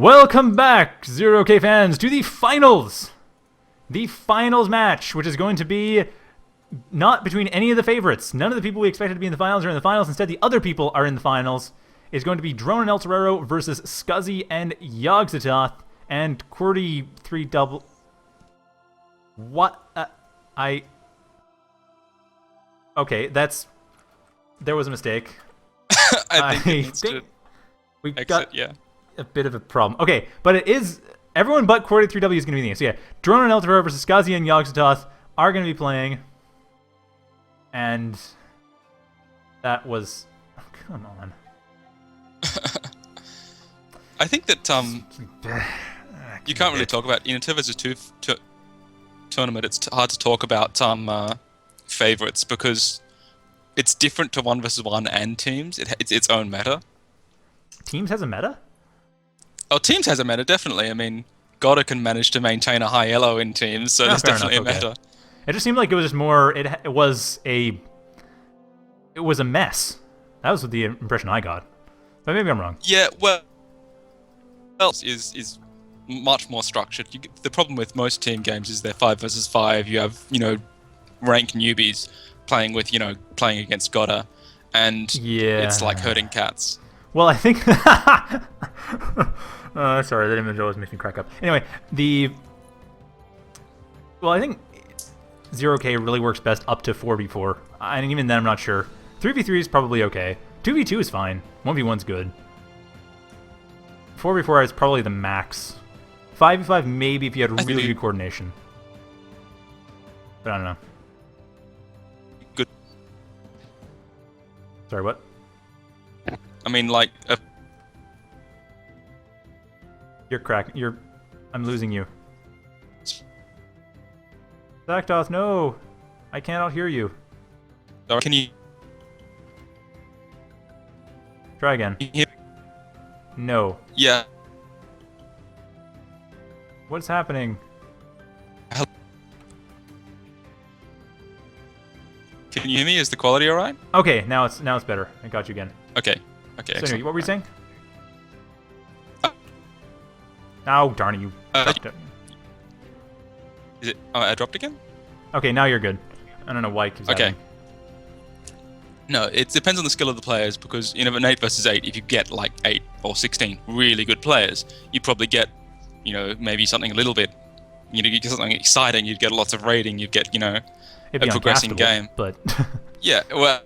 Welcome back, 0K fans, to the finals! The finals match, which is going to be not between any of the favorites. None of the people we expected to be in the finals are in the finals. Instead, the other people are in the finals. It's going to be Drone and ElTorero versus Skasi and Yogzototh and QWERTY 3 double... What? Okay, that's... There was a mistake. I think we exit, got yeah. a bit of a problem. Okay, but it is... Everyone but QWERTY 3W is going to be in the game. So yeah, Drone and ElTorero versus Skasi and Yogzototh are going to be playing. And... That was... Oh, come on. I think that you can't really talk about in a 2 vs 2 tournament. It's hard to talk about favorites because it's different to 1 vs 1 and teams. It's its own meta. Teams has a meta? Oh, teams has a meta, definitely. I mean, Gotta can manage to maintain a high elo in teams, so there's definitely a meta. It just seemed like it was just more. It was a mess. That was the impression I got. But maybe I'm wrong. Yeah, well, is much more structured. The problem with most team games is they're 5 vs 5. You have, rank newbies playing with, playing against Gotta, and it's like herding cats. Well, I think... sorry, that image always makes me crack up. Anyway, Well, I think 0K really works best up to 4v4. And even then, I'm not sure. 3v3 is probably okay. 2v2 is fine. 1v1's good. 4v4 is probably the max. 5v5 maybe if you had really good coordination. But I don't know. Good. Sorry, what? I mean, like... You're cracking. I'm losing you. Saktoth, no! I cannot hear you. Can you... Try again. No. Yeah. What's happening? Can you hear me? Is the quality alright? Okay, now it's better. I got you again. Okay. So anyway, what were you saying? Oh, darn it, you dropped it. Is it... Oh, I dropped again? Okay, now you're good. I don't know why it keeps happening. No, it depends on the skill of the players, because in an 8 vs 8, if you get like 8 or 16 really good players, you probably get, maybe something a little bit, you get something exciting, you'd get lots of raiding, you'd get, a progressing game. But yeah, well,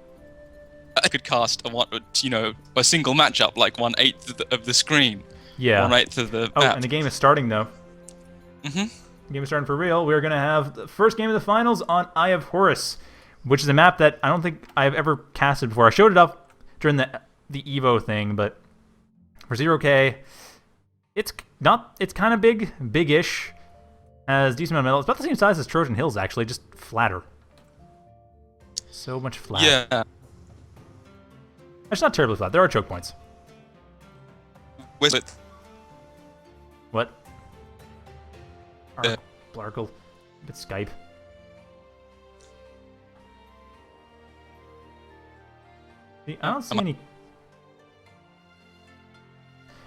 I could cast a single matchup, like 1/8 of the screen. Yeah. 1/8 of the map. Oh, and the game is starting though. Mm-hmm. The game is starting for real. We're gonna have the first game of the finals on Eye of Horus, which is a map that I don't think I've ever casted before. I showed it up during the Evo thing, but for 0K, it's kind of big-ish, has decent amount of metal. It's about the same size as Trojan Hills, actually, just flatter. So much flatter. Yeah. It's not terribly flat. There are choke points. What? Blarkle. It's Skype. See, I don't see any...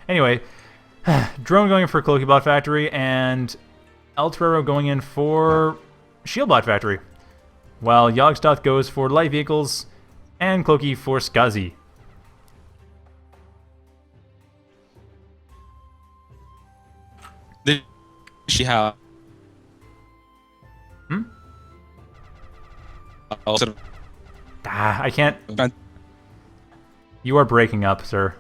Anyway, Drone going in for Cloaky Bot Factory, and ElTorero going in for Shield Bot Factory, while Yogzototh goes for Light Vehicles, and Cloaky for Skasi. I can't... You are breaking up, sir.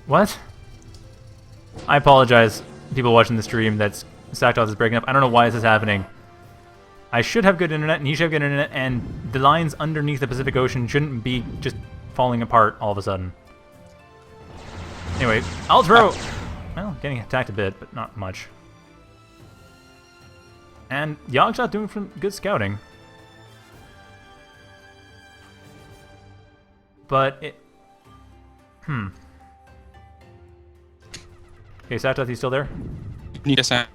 What? I apologize, people watching the stream, that Saktoth is breaking up. I don't know why this is happening. I should have good internet, and he should have good internet, and the lines underneath the Pacific Ocean shouldn't be just falling apart all of a sudden. Anyway, ElTorero... Well, getting attacked a bit, but not much. And Yogzototh doing some good scouting. But it... Okay, Saktoth, you still there? Yes, I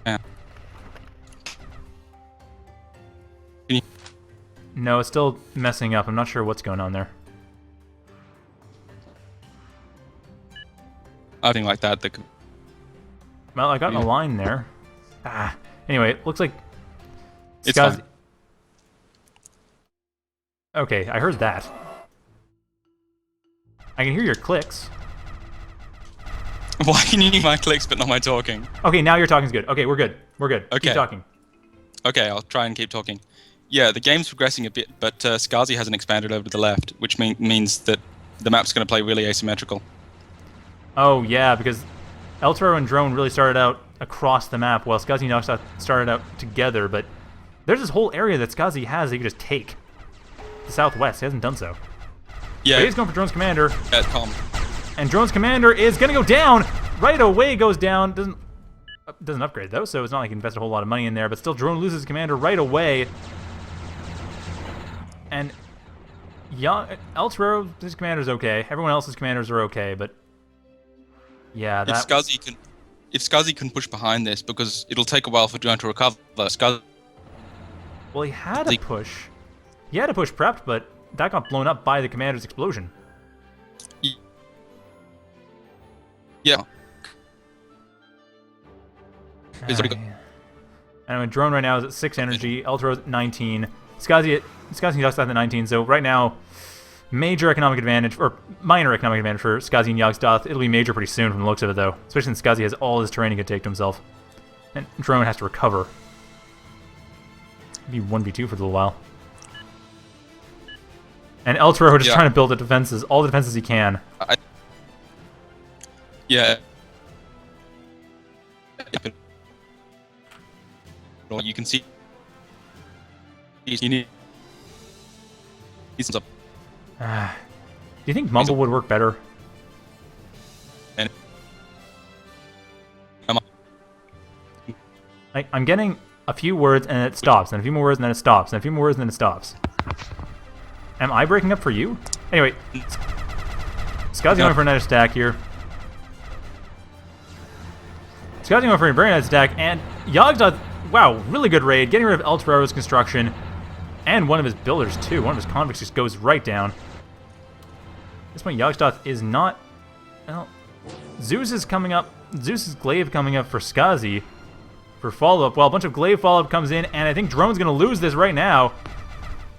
am. No, it's still messing up. I'm not sure what's going on there. I think like that. Well, I got in a line there. Anyway, looks like It's fine. Okay, I heard that. I can hear your clicks. Why can you hear my clicks but not my talking? Okay, now your talking's good. Okay, we're good. We're good. Okay. Keep talking. Okay, I'll try and keep talking. Yeah, the game's progressing a bit, but Skasi hasn't expanded over to the left, which means that the map's going to play really asymmetrical. Oh, yeah, because ElTorero and Drone really started out across the map, while Skasi and Yogzototh started out together, but there's this whole area that Skasi has that you can just take. The southwest. He hasn't done so. Yeah. But he's going for Drone's Commander. Calm. And Drone's Commander is going to go down! Right away goes down. Doesn't upgrade, though, so it's not like he invested a whole lot of money in there, but still Drone loses his Commander right away. And ElTorero, his Commander's okay. Everyone else's Commanders are okay, but yeah, that... If Skasi can push behind this, because it'll take a while for Drone to recover, Well, he had a push. He had a push prepped, but that got blown up by the Commander's explosion. Yeah. Anyway, Drone right now is at 6 energy. ElTorero's at 19. Skasi and Yogzototh at 19. So right now, major economic advantage, or minor economic advantage for Skasi and Yogzototh. It'll be major pretty soon from the looks of it, though. Especially since Skasi has all his terrain he could take to himself. And Drone has to recover. Be 1v2 for a little while. And ElTorero just trying to build the defenses, all the defenses he can. Yeah. You can see. You need. He's up. Do you think Mumble would work better? And I'm getting a few words and it stops, and a few more words and then it stops, and a few more words and then it stops. Am I breaking up for you? Anyway, Skasi going for another stack here. Skasi going for a very nice stack, and Yogzototh, wow, really good raid, getting rid of ElTorero's construction, and one of his builders too. One of his convicts just goes right down. At this point, Yogzototh is not... Well, Zeus is coming up. Zeus's glaive coming up for Skasi for follow-up. Well, a bunch of glaive follow-up comes in, and I think Drone's going to lose this right now.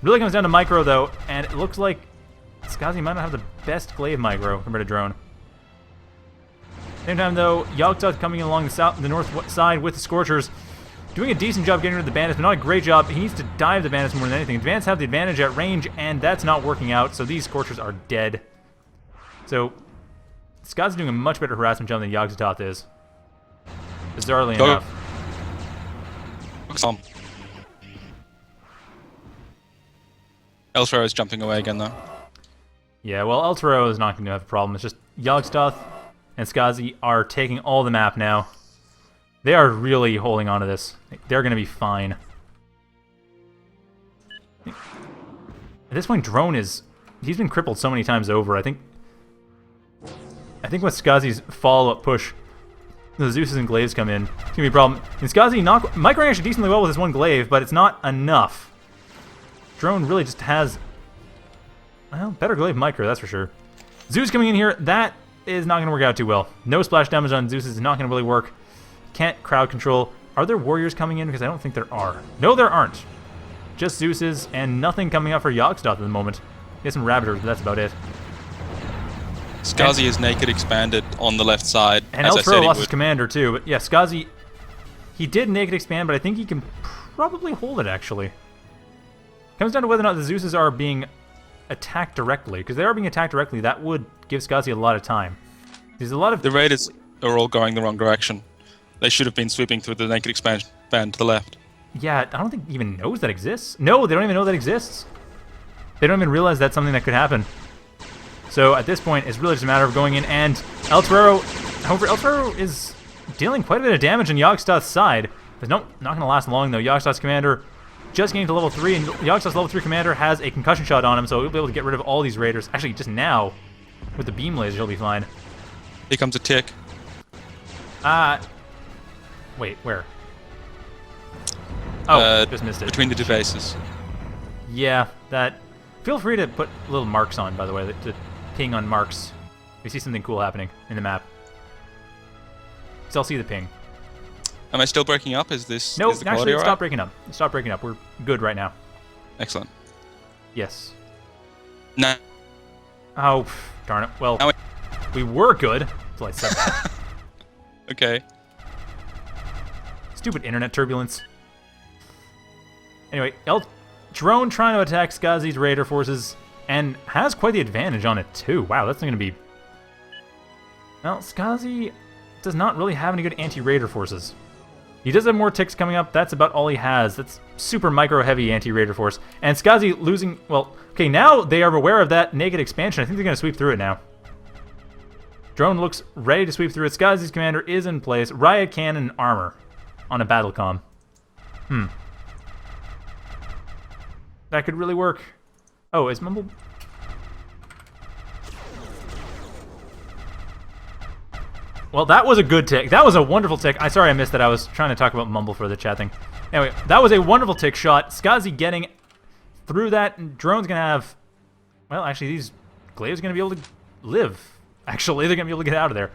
Really comes down to micro, though, and it looks like Skasi might not have the best glaive micro compared to Drone. Same time, though, Yogzototh coming along the north side with the Scorchers, doing a decent job getting rid of the bandits, but not a great job. He needs to dive the bandits more than anything. Advance have the advantage at range, and that's not working out, so these Scorchers are dead. So, Skasi's doing a much better harassment job than Yogzototh is. Bizarrely enough. ElTorero is jumping away again, though. Yeah, well, ElTorero is not going to have a problem. It's just Yogzototh and Skasi are taking all the map now. They are really holding on to this. They're going to be fine. At this point, Drone is... He's been crippled so many times over. I think with Skasi's follow-up push, the Zeuses and Glaives come in. It's going to be a problem. And Skasi microing actually decently well with his one Glaive, but it's not enough. Drone really just has... Well, better Glaive micro, that's for sure. Zeus coming in here, that is not going to work out too well. No splash damage on Zeus is not going to really work. Can't crowd control. Are there warriors coming in? Because I don't think there are. No, there aren't. Just Zeus's and nothing coming up for Yogzototh at the moment. Get some Ravagers, but that's about it. Skasi is naked expanded on the left side. And ElTorero lost his commander too. But yeah, Skasi, he did naked expand, but I think he can probably hold it actually. Comes down to whether or not the Zeuses are being attacked directly. Because they are being attacked directly, that would give Skasi a lot of time. There's a lot of... The raiders are all going the wrong direction. They should have been sweeping through the naked expansion band to the left. Yeah, I don't think he even knows that exists. No, they don't even know that exists. They don't even realize that's something that could happen. So at this point, it's really just a matter of going in and ElTorero... However, ElTorero is dealing quite a bit of damage on Yogzototh's side. But no, not going to last long though. Yogzototh's commander just getting to level 3, and Yogzototh's level 3 commander has a concussion shot on him, so he'll be able to get rid of all these raiders. Actually, just now, with the beam laser, he'll be fine. Here comes a tick. Wait, where? Oh, just missed it. Between the two bases. Yeah, that... Feel free to put little marks on, by the way, to ping on marks. We see something cool happening in the map. So I'll see the ping. Am I still breaking up? Is this... No, is the actually, quality stop alright? breaking up. Stop breaking up. We're good right now. Excellent. Yes. No. Oh, darn it. Well, Now we were good until I said that. Okay. Stupid internet turbulence. Anyway, Drone trying to attack Skasi's Raider forces and has quite the advantage on it too. Wow, that's going to be... Well, Skasi does not really have any good anti-Raider forces. He does have more ticks coming up. That's about all he has. That's super micro-heavy anti-Raider force. And Skasi losing... Well, okay, now they are aware of that naked expansion. I think they're going to sweep through it now. Drone looks ready to sweep through it. Skasi's commander is in place. Riot Cannon armor on a battle comm. That could really work. Oh, is Mumble... Well, that was a good tick. That was a wonderful tick. Sorry I missed that. I was trying to talk about Mumble for the chat thing. Anyway, that was a wonderful tick shot. Skasi getting through that. And Drone's going to have... Well, actually, these Glaives are going to be able to live. Actually, they're going to be able to get out of there.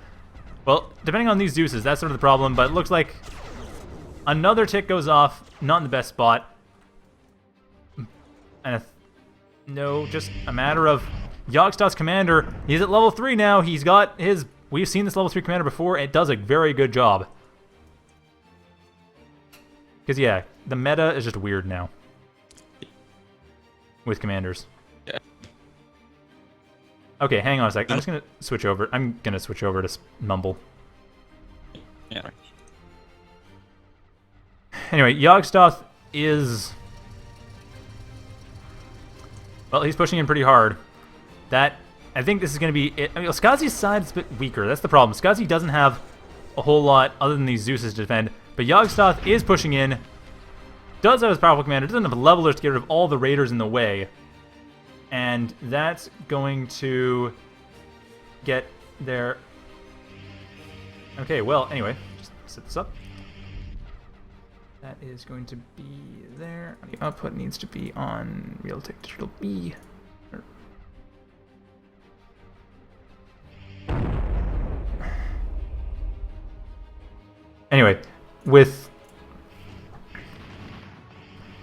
Well, depending on these Zeuses, that's sort of the problem. But it looks like another tick goes off. Not in the best spot. And no, just a matter of Yogzototh's commander. He's at level 3 now. He's got his... We've seen this level 3 commander before. It does a very good job. Because, yeah, the meta is just weird now. With commanders. Yeah. Okay, hang on a sec. I'm just going to switch over. I'm going to switch over to Mumble. Yeah. Anyway, Yogzototh is... Well, he's pushing in pretty hard. I think this is going to be it. I mean, Skasi's side is a bit weaker. That's the problem. Skasi doesn't have a whole lot other than these Zeuses to defend. But Yogzototh is pushing in. Does have his powerful commander. Doesn't have levelers to get rid of all the raiders in the way. And that's going to get their... Okay, well, anyway. Just set this up. That is going to be there. The output needs to be on Realtek Digital B. Anyway,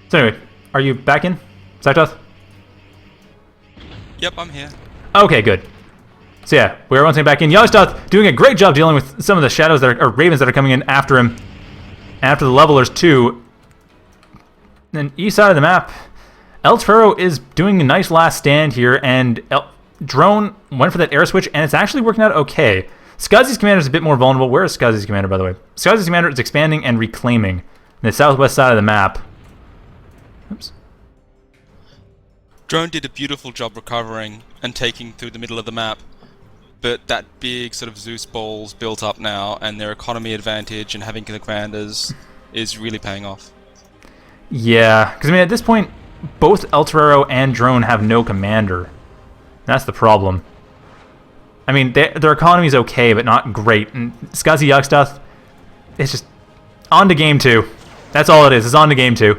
So anyway, are you back in, Saktoth? Yep, I'm here. Okay, good. So yeah, we're once again back in. Yogzototh doing a great job dealing with some of the shadows that or ravens that are coming in after him. After the levelers too. Then east side of the map, ElTorero is doing a nice last stand here, and Drone went for that air switch, and it's actually working out okay. Skasi's commander is a bit more vulnerable. Where is Skasi's commander, by the way? Skasi's commander is expanding and reclaiming the southwest side of the map. Oops. Drone did a beautiful job recovering and taking through the middle of the map, but that big sort of Zeus balls built up now, and their economy advantage and having the commanders is really paying off. Yeah, because I mean at this point, both ElTorero and Drone have no commander. That's the problem. I mean, their economy is okay, but not great. And Skasi Yogzototh, it's just on to game 2. That's all it is. It's on to game 2.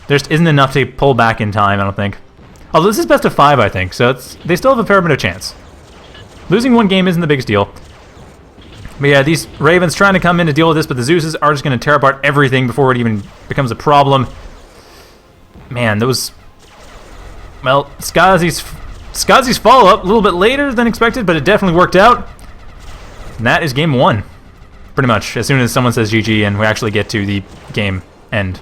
There just isn't enough to pull back in time, I don't think. Although this is best of 5, I think, so they still have a fair bit of chance. Losing one game isn't the biggest deal. But yeah, these Ravens trying to come in to deal with this, but the Zeuses are just going to tear apart everything before it even becomes a problem. Man, those... Well, Skasi's follow-up a little bit later than expected, but it definitely worked out. And that is game 1, pretty much, as soon as someone says GG and we actually get to the game end.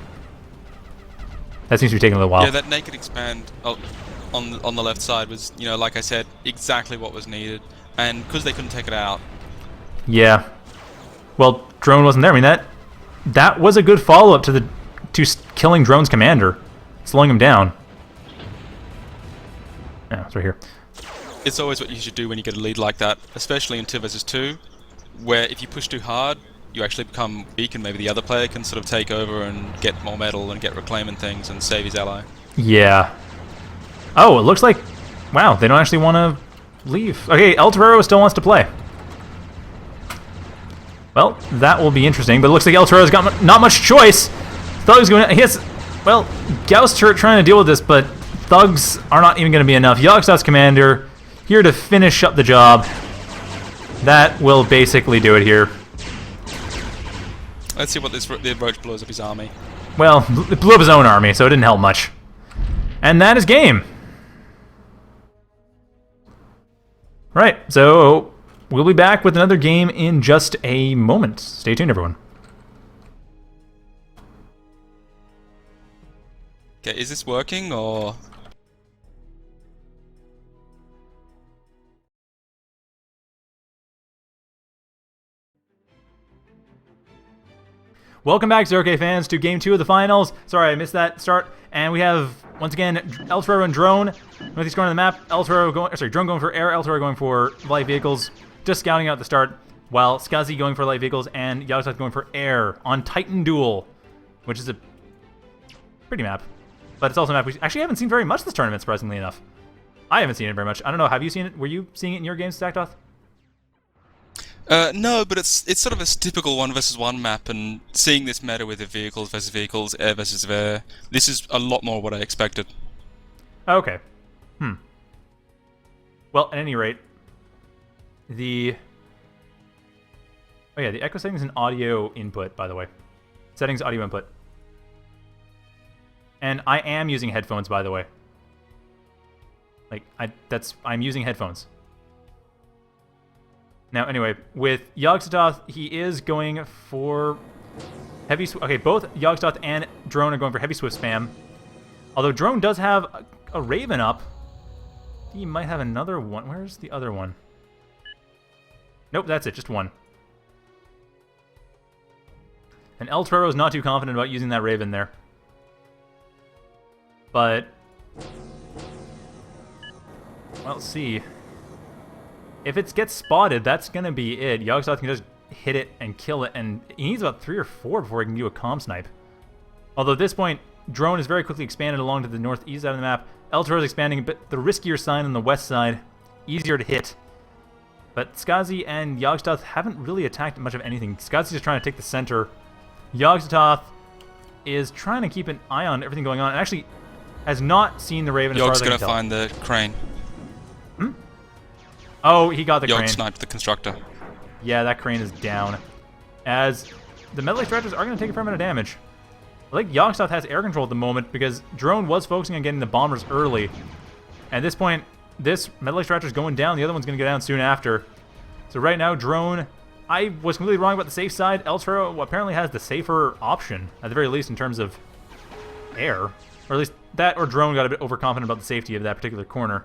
That seems to be taking a little while. Yeah, that naked expand on the left side was, you know, like I said, exactly what was needed. And because they couldn't take it out. Yeah. Well, Drone wasn't there. I mean, that was a good follow-up to killing Drone's commander, slowing him down. Yeah, it's right here. It's always what you should do when you get a lead like that, especially in 2 versus 2, where if you push too hard, you actually become weak and maybe the other player can sort of take over and get more metal and get reclaiming things and save his ally. Yeah. Oh, it looks like... Wow, they don't actually want to leave. Okay, ElTorero still wants to play. Well, that will be interesting, but it looks like ElTorero's got not much choice. Thought he was going to... Well, Gauss turret trying to deal with this, but thugs are not even going to be enough. Yogzototh's commander here to finish up the job. That will basically do it here. Let's see what the Roach blows up his army. Well, it blew up his own army, so it didn't help much. And that is game. Right, so we'll be back with another game in just a moment. Stay tuned, everyone. Okay, is this working or? Welcome back, Zerke fans, to Game 2 of the finals. Sorry, I missed that start. And we have, once again, ElTorero and Drone. Northeast corner of the map. Drone going for air, ElTorero going for light vehicles. Just scouting out the start, while Skasi going for light vehicles and Yogzototh going for air on Titan Duel, which is a pretty map. But it's also a map we actually haven't seen very much this tournament, surprisingly enough. I haven't seen it very much. I don't know, have you seen it? Were you seeing it in your games, Saktoth? No, but it's sort of a typical 1 versus 1 map, and seeing this meta with the vehicles versus vehicles, air versus air, this is a lot more what I expected. Okay. Well, at any rate, the echo settings and audio input, by the way. Settings, audio input. And I am using headphones, by the way. Like, I'm using headphones. Now, anyway, with Yogzototh, he is going for heavy... Okay, both Yogzototh and Drone are going for heavy swift spam. Although Drone does have a Raven up. He might have another one. Where's the other one? Nope, that's it. Just one. And ElTorero is not too confident about using that Raven there. But... well, let's see. If it gets spotted, that's going to be it. Yogzototh can just hit it and kill it, and he needs about 3 or 4 before he can do a comm snipe. Although at this point, Drone is very quickly expanded along to the northeast side of the map. ElTorero is expanding a bit, the riskier side on the west side. Easier to hit. But Skasi and Yogzototh haven't really attacked much of anything. Skasi's just trying to take the center. Yogzototh is trying to keep an eye on everything going on, and actually has not seen the Raven as far as I can tell. Yog's gonna find the crane. Oh, he got the crane. Yog sniped the constructor. Yeah, that crane is down. As the melee stretchers are going to take a fair amount of damage. I think Yogzototh has air control at the moment because Drone was focusing on getting the bombers early. At this point, this melee stretcher is going down. The other one's going to go down soon after. So right now, Drone... I was completely wrong about the safe side. ElTorero apparently has the safer option, at the very least in terms of air. Or at least that or Drone got a bit overconfident about the safety of that particular corner.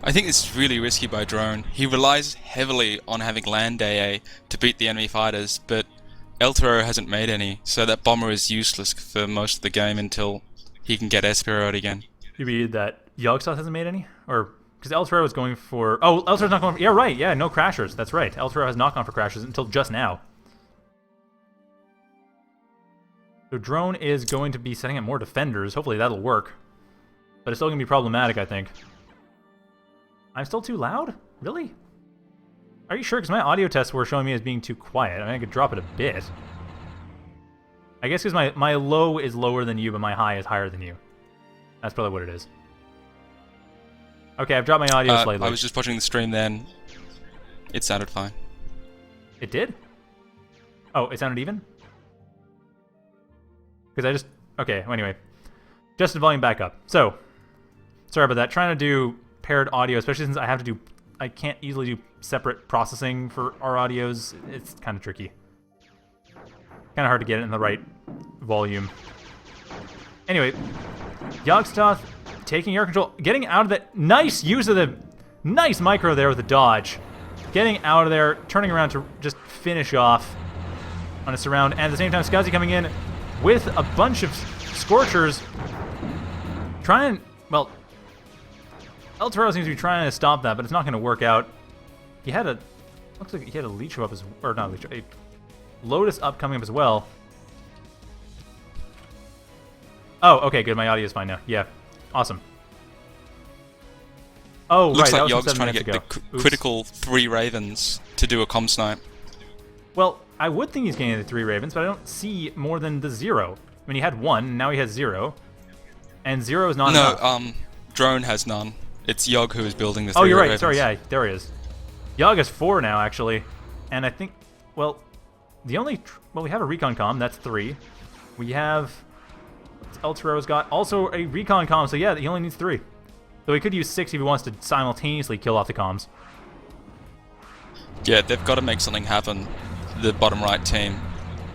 I think it's really risky by Drone. He relies heavily on having land AA to beat the enemy fighters, but ElTorero hasn't made any, so that bomber is useless for most of the game until he can get Espero out again. You mean that Yogzototh hasn't made any? Or, because ElTorero is going for... oh, ElTorero's not going for... yeah, right, yeah, no crashers, that's right. ElTorero has not gone for crashers until just now. So Drone is going to be setting up more defenders. Hopefully that'll work. But it's still going to be problematic, I think. I'm still too loud? Really? Are you sure? Because my audio tests were showing me as being too quiet. I mean, I could drop it a bit. I guess because my low is lower than you, but my high is higher than you. That's probably what it is. Okay, I've dropped my audio slightly. I was just watching the stream then. It sounded fine. It did? Oh, it sounded even? Because I just... okay, well, anyway. Just the volume back up. So, sorry about that. Trying to do paired audio, especially since I can't easily do separate processing for our audios. It's kind of tricky. Kind of hard to get it in the right volume. Anyway, Yogzototh taking air control, getting out of that. Nice use of the nice micro there with the dodge. Getting out of there, turning around to just finish off on a surround. And at the same time, Skasi coming in with a bunch of Scorchers. Trying, well, ElTorero seems to be trying to stop that, but it's not going to work out. He had a, looks like he had a Leech up as, or not Leech, a Lotus up coming up as well. Oh, okay, good. My audio is fine now. Yeah, awesome. Oh, looks right. like Yog's trying to get the critical 3 Ravens to do a comm snipe. Well, I would think he's getting the 3 Ravens, but I don't see more than the 0. mean, he had 1, now he has 0. And 0 is not enough. No, Drone has none. It's Yogg who is building this. Oh, you're right. Sorry, yeah, there he is. Yogg has 4 now, actually. And I think, well, we have a recon comm. That's 3. We have, ElTorero's got also a recon comm. So yeah, he only needs 3. So he could use 6 if he wants to simultaneously kill off the comms. Yeah, they've got to make something happen. The bottom right team.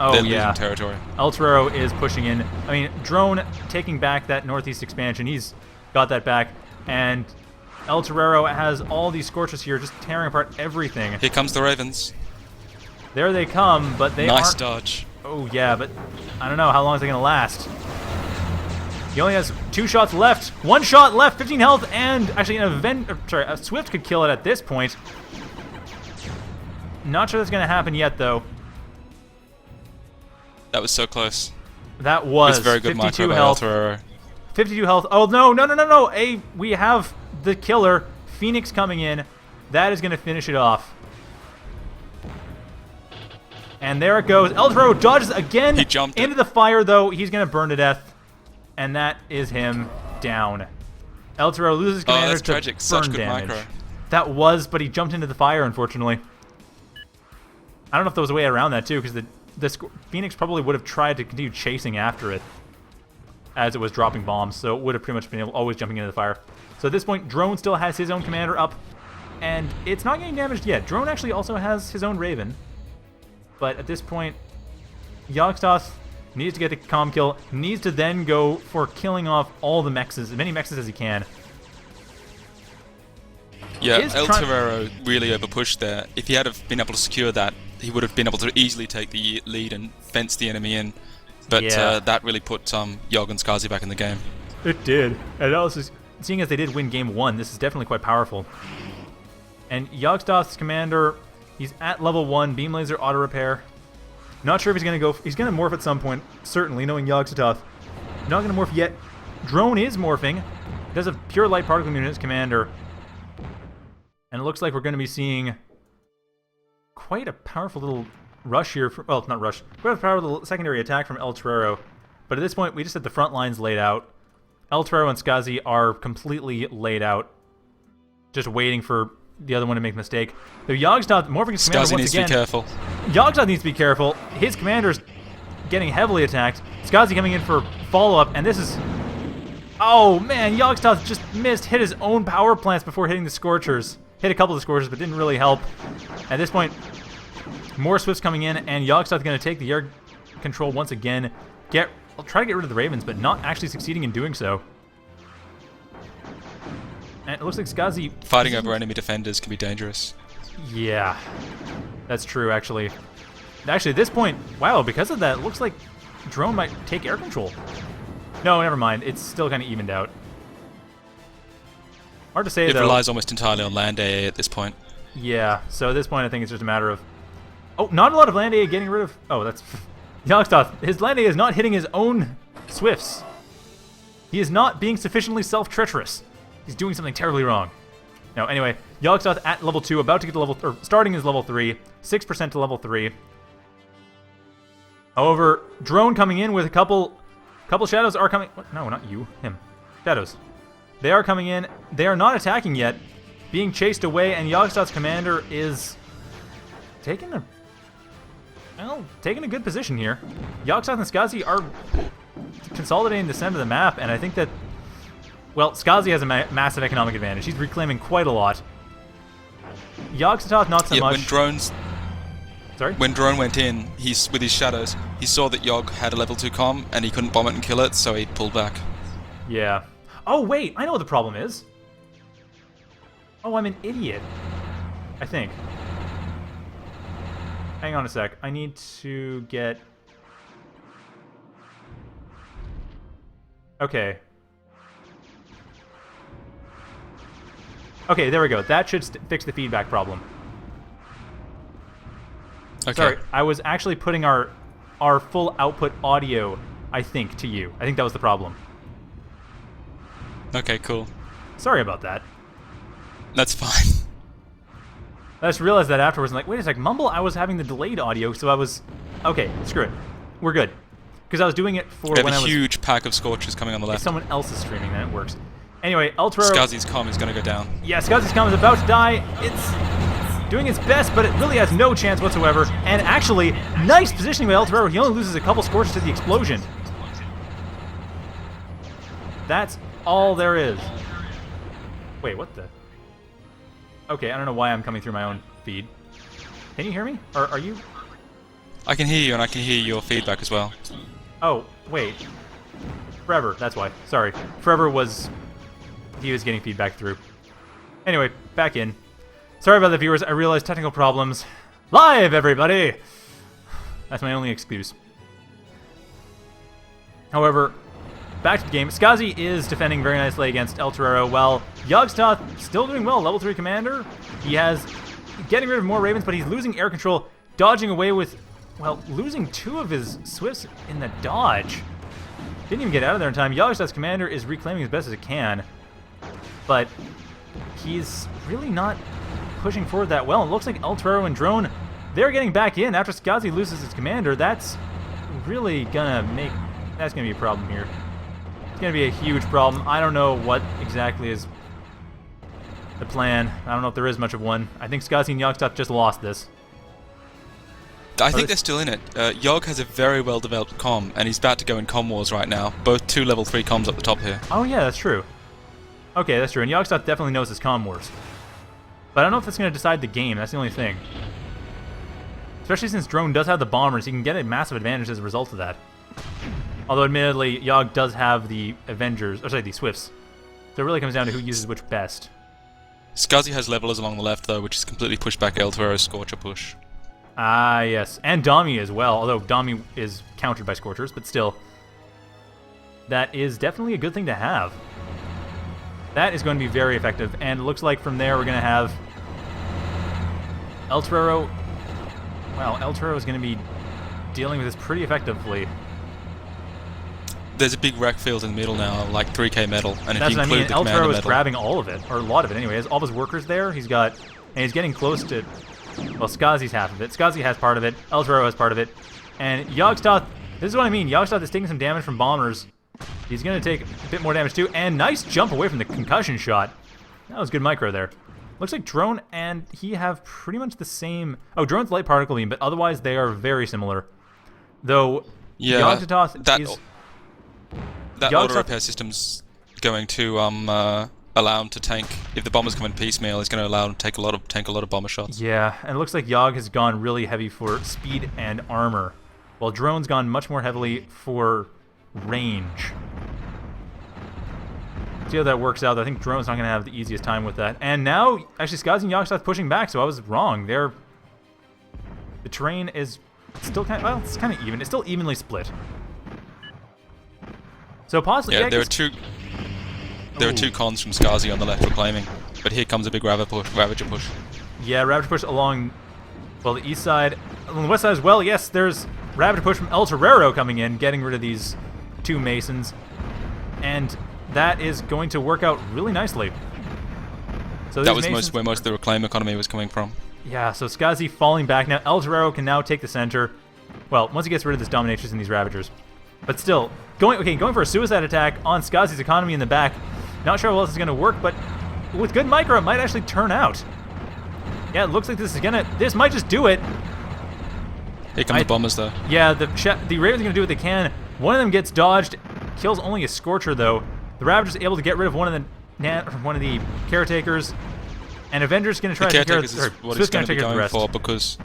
Oh, They're yeah. losing territory. ElTorero is pushing in. I mean, Drone taking back that northeast expansion. He's got that back. And ElTorero has all these Scorchers here just tearing apart everything. Here comes the Ravens. There they come, but they Nice aren't... dodge. Oh, yeah, but I don't know. How long is it going to last? He only has 2 shots left. 1 shot left, 15 health, and actually a Swift could kill it at this point. Not sure that's going to happen yet, though. That was so close. That was It's very good 52 micro by health. ElTorero. 52 health. Oh, no. We have the killer. Phoenix coming in. That is going to finish it off. And there it goes. ElTorero dodges again. He jumped into the fire, though. He's going to burn to death. And that is him down. ElTorero loses commander that's to tragic. burn Such good damage. micro. That was, but he jumped into the fire, unfortunately. I don't know if there was a way around that, too, because the Phoenix probably would have tried to continue chasing after it as it was dropping bombs, so it would have pretty much been always jumping into the fire. So at this point, Drone still has his own commander up, and it's not getting damaged yet. Drone actually also has his own Raven, but at this point, Yogzototh needs to get the comm kill, needs to then go for killing off all the mexes, as many mexes as he can. Yeah, ElTorero really overpushed there. If he had have been able to secure that, he would have been able to easily take the lead and fence the enemy in. But yeah. that really put Yogg and Skasi back in the game. It did. And also, seeing as they did win game 1, this is definitely quite powerful. And Yogzototh's commander, he's at level 1, beam laser auto repair. Not sure if he's going to go. He's going to morph at some point, certainly, knowing Yogzototh. Not going to morph yet. Drone is morphing. Does a pure light particle unit as commander. And it looks like we're going to be seeing quite a powerful little rush here. Well, not rush. Quite a powerful little secondary attack from ElTorero. But at this point, we just had the front lines laid out. ElTorero and Skasi are completely laid out. Just waiting for the other one to make a mistake. The Yogzototh morphing his commander Skasi once needs again. to be careful. Yogzototh needs to be careful. His commander's getting heavily attacked. Skasi coming in for follow-up, and this is... Oh, man, Yogzototh just missed. Hit his own power plants before hitting the Scorchers. Hit a couple of the Scorchers, but didn't really help. At this point, more Swifts coming in, and Yogzototh going to take the air control once again. I'll try to get rid of the Ravens, but not actually succeeding in doing so. And it looks like Skasi... Fighting over enemy defenders can be dangerous. Yeah, that's true, actually. Actually, at this point, wow, because of that, it looks like Drone might take air control. No, never mind. It's still kind of evened out. Hard to say, though. It relies almost entirely on land AA at this point. Yeah, so at this point, I think it's just a matter of... Oh, not a lot of land AA getting rid of... Oh, that's... Yogzototh. His land AA is not hitting his own Swifts. He is not being sufficiently self-treacherous. He's doing something terribly wrong. No, anyway, Yogzototh at level 2, about to get to level... or starting his level 3. 6% to level 3. However, Drone coming in with a couple shadows are coming... What? No, not you. Him. Shadows. They are coming in. They are not attacking yet. Being chased away, and Yogzototh's commander is taking a good position here. Yogzototh and Skasi are consolidating the center of the map, and I think that, well, Skasi has a massive economic advantage. He's reclaiming quite a lot. Yogzototh not so much. When Drone went in, with his shadows, he saw that Yogg had a level 2 comm, and he couldn't bomb it and kill it, so he pulled back. Yeah. Oh, wait, I know what the problem is. Oh, I'm an idiot. I think. Hang on a sec. I need to get... Okay. Okay, there we go. That should fix the feedback problem. Okay. Sorry, I was actually putting our full output audio, I think, to you. I think that was the problem. Okay, cool. Sorry about that. That's fine. I just realized that afterwards. I'm like, wait a sec, Mumble, I was having the delayed audio, so I was... Okay, screw it. We're good. because I was doing it for We have when a I was... huge pack of Scorchers coming on the If left. someone else is streaming, then it works. Anyway, ElTorero... Skasi's comm is going to go down. Yeah, Skasi's Comet is about to die. It's doing its best, but it really has no chance whatsoever. And actually, nice positioning by ElTorero. He only loses a couple Scorchers to the explosion. That's all there is. Wait, what the... Okay, I don't know why I'm coming through my own feed. Can you hear me? Or are you... I can hear you, and I can hear your feedback as well. Oh, wait. Forever, that's why. Sorry. Forever was... He was getting feedback through. Anyway, back in. Sorry about the viewers, I realized technical problems. Live, everybody! That's my only excuse. However, back to the game. Skasi is defending very nicely against ElTorero, while Yogzototh still doing well. Level 3 commander. He has... getting rid of more Ravens, but he's losing air control, dodging away with... Well, losing 2 of his Swifts in the dodge. Didn't even get out of there in time. Yogzototh's commander is reclaiming as best as it can. But he's really not pushing forward that well. It looks like ElTorero and Drone, they're getting back in after Skasi loses his commander. That's really gonna make... That's gonna be a problem here. It's gonna be a huge problem. I don't know what exactly is the plan. I don't know if there is much of one. I think Skasi and Yogzototh just lost this. I think they're still in it. Yog has a very well-developed comm, and he's about to go in comm wars right now. Both 2 level 3 comms up the top here. Oh yeah, that's true. Okay, that's true. And Yogzototh definitely knows his comm wars. But I don't know if that's going to decide the game. That's the only thing. Especially since Drone does have the bombers, he can get a massive advantage as a result of that. Although, admittedly, Yog does have the Avengers, or sorry, the Swifts. So it really comes down to who uses which best. Skasi has levelers along the left, though, which is completely pushed back ElTorero's Scorcher push. Ah, yes. And Dami as well, although Dami is countered by Scorchers, but still. That is definitely a good thing to have. That is going to be very effective, and it looks like from there we're going to have ElTorero. Well, ElTorero is going to be dealing with this pretty effectively. There's a big wreck field in the middle now, like 3k metal, and That's if you what I mean. include the commander ElTorero is metal... grabbing all of it, or a lot of it anyway. He has all of his workers there. He's got, and he's getting close to, well, Skasi's half of it. Skasi has part of it. ElTorero has part of it. And Yogzototh, this is what I mean. Yogzototh is taking some damage from bombers. He's going to take a bit more damage too, and nice jump away from the concussion shot. That was good micro there. Looks like Drone and he have pretty much the same... Oh, Drone's light particle beam, but otherwise they are very similar. Though, Yeah, Yogzototh is... That auto repair system's going to allow him to tank. If the bombers come in piecemeal, it's going to allow him to tank a lot of bomber shots. Yeah, and it looks like Yog has gone really heavy for speed and armor, while Drone's gone much more heavily for range. See how that works out. I think Drone's not going to have the easiest time with that. And now, actually, Skasi and Yogzototh pushing back, so I was wrong. The terrain is still kind of... Well, it's kind of even. It's still evenly split. So possibly... Yeah, there are two cons from Skasi on the left reclaiming, but here comes a big Ravager push. Yeah, Ravager push along, well, the east side. On the west side as well, yes, there's Ravager push from ElTorero coming in, getting rid of these 2 Masons. And that is going to work out really nicely. So that was where most of the reclaim economy was coming from. Yeah, so Skasi falling back now. ElTorero can now take the center. Well, once he gets rid of this Dominatrix and these Ravagers. But still, going for a suicide attack on Skasi's economy in the back. Not sure how well this is going to work, but with good micro, it might actually turn out. Yeah, it looks like this might just do it. Here come the bombers, though. Yeah, the Ravens are going to do what they can. One of them gets dodged, kills only a Scorcher, though. The Ravager's able to get rid of one of the caretakers, and Avenger's going to try to take care of... The caretakers is what he's going to be going for, because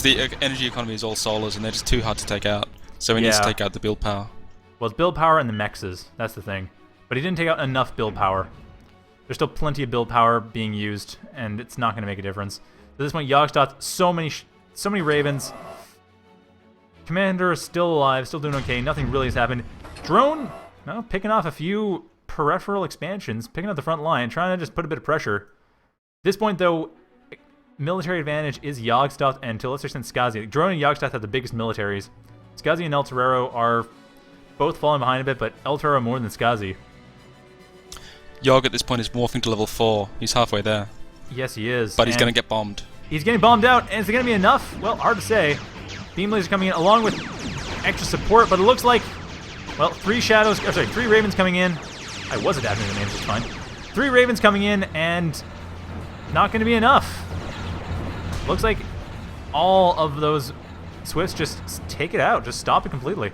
the energy economy is all solars, and they're just too hard to take out. So he needs to take out the build power. Well, it's build power and the mexes. That's the thing. But he didn't take out enough build power. There's still plenty of build power being used, and it's not going to make a difference. At this point, Yogzototh, so many Ravens. Commander is still alive, still doing okay. Nothing really has happened. Drone, well, picking off a few peripheral expansions, picking up the front line, trying to just put a bit of pressure. At this point, though, military advantage is Yogzototh and to a lesser extent Skasi. Drone and Yogzototh have the biggest militaries. Skasi and ElTorero are both falling behind a bit, but ElTorero more than Skasi. Yog at this point is morphing to level 4. He's halfway there. Yes, he is. But he's going to get bombed. He's getting bombed out, and is it going to be enough? Well, hard to say. Beam lasers coming in along with extra support, but it looks like, well, 3 Ravens coming in. I was adapting the names, it's fine. 3 Ravens coming in, and not going to be enough. Looks like all of those Swifts just take it out, just stop it completely.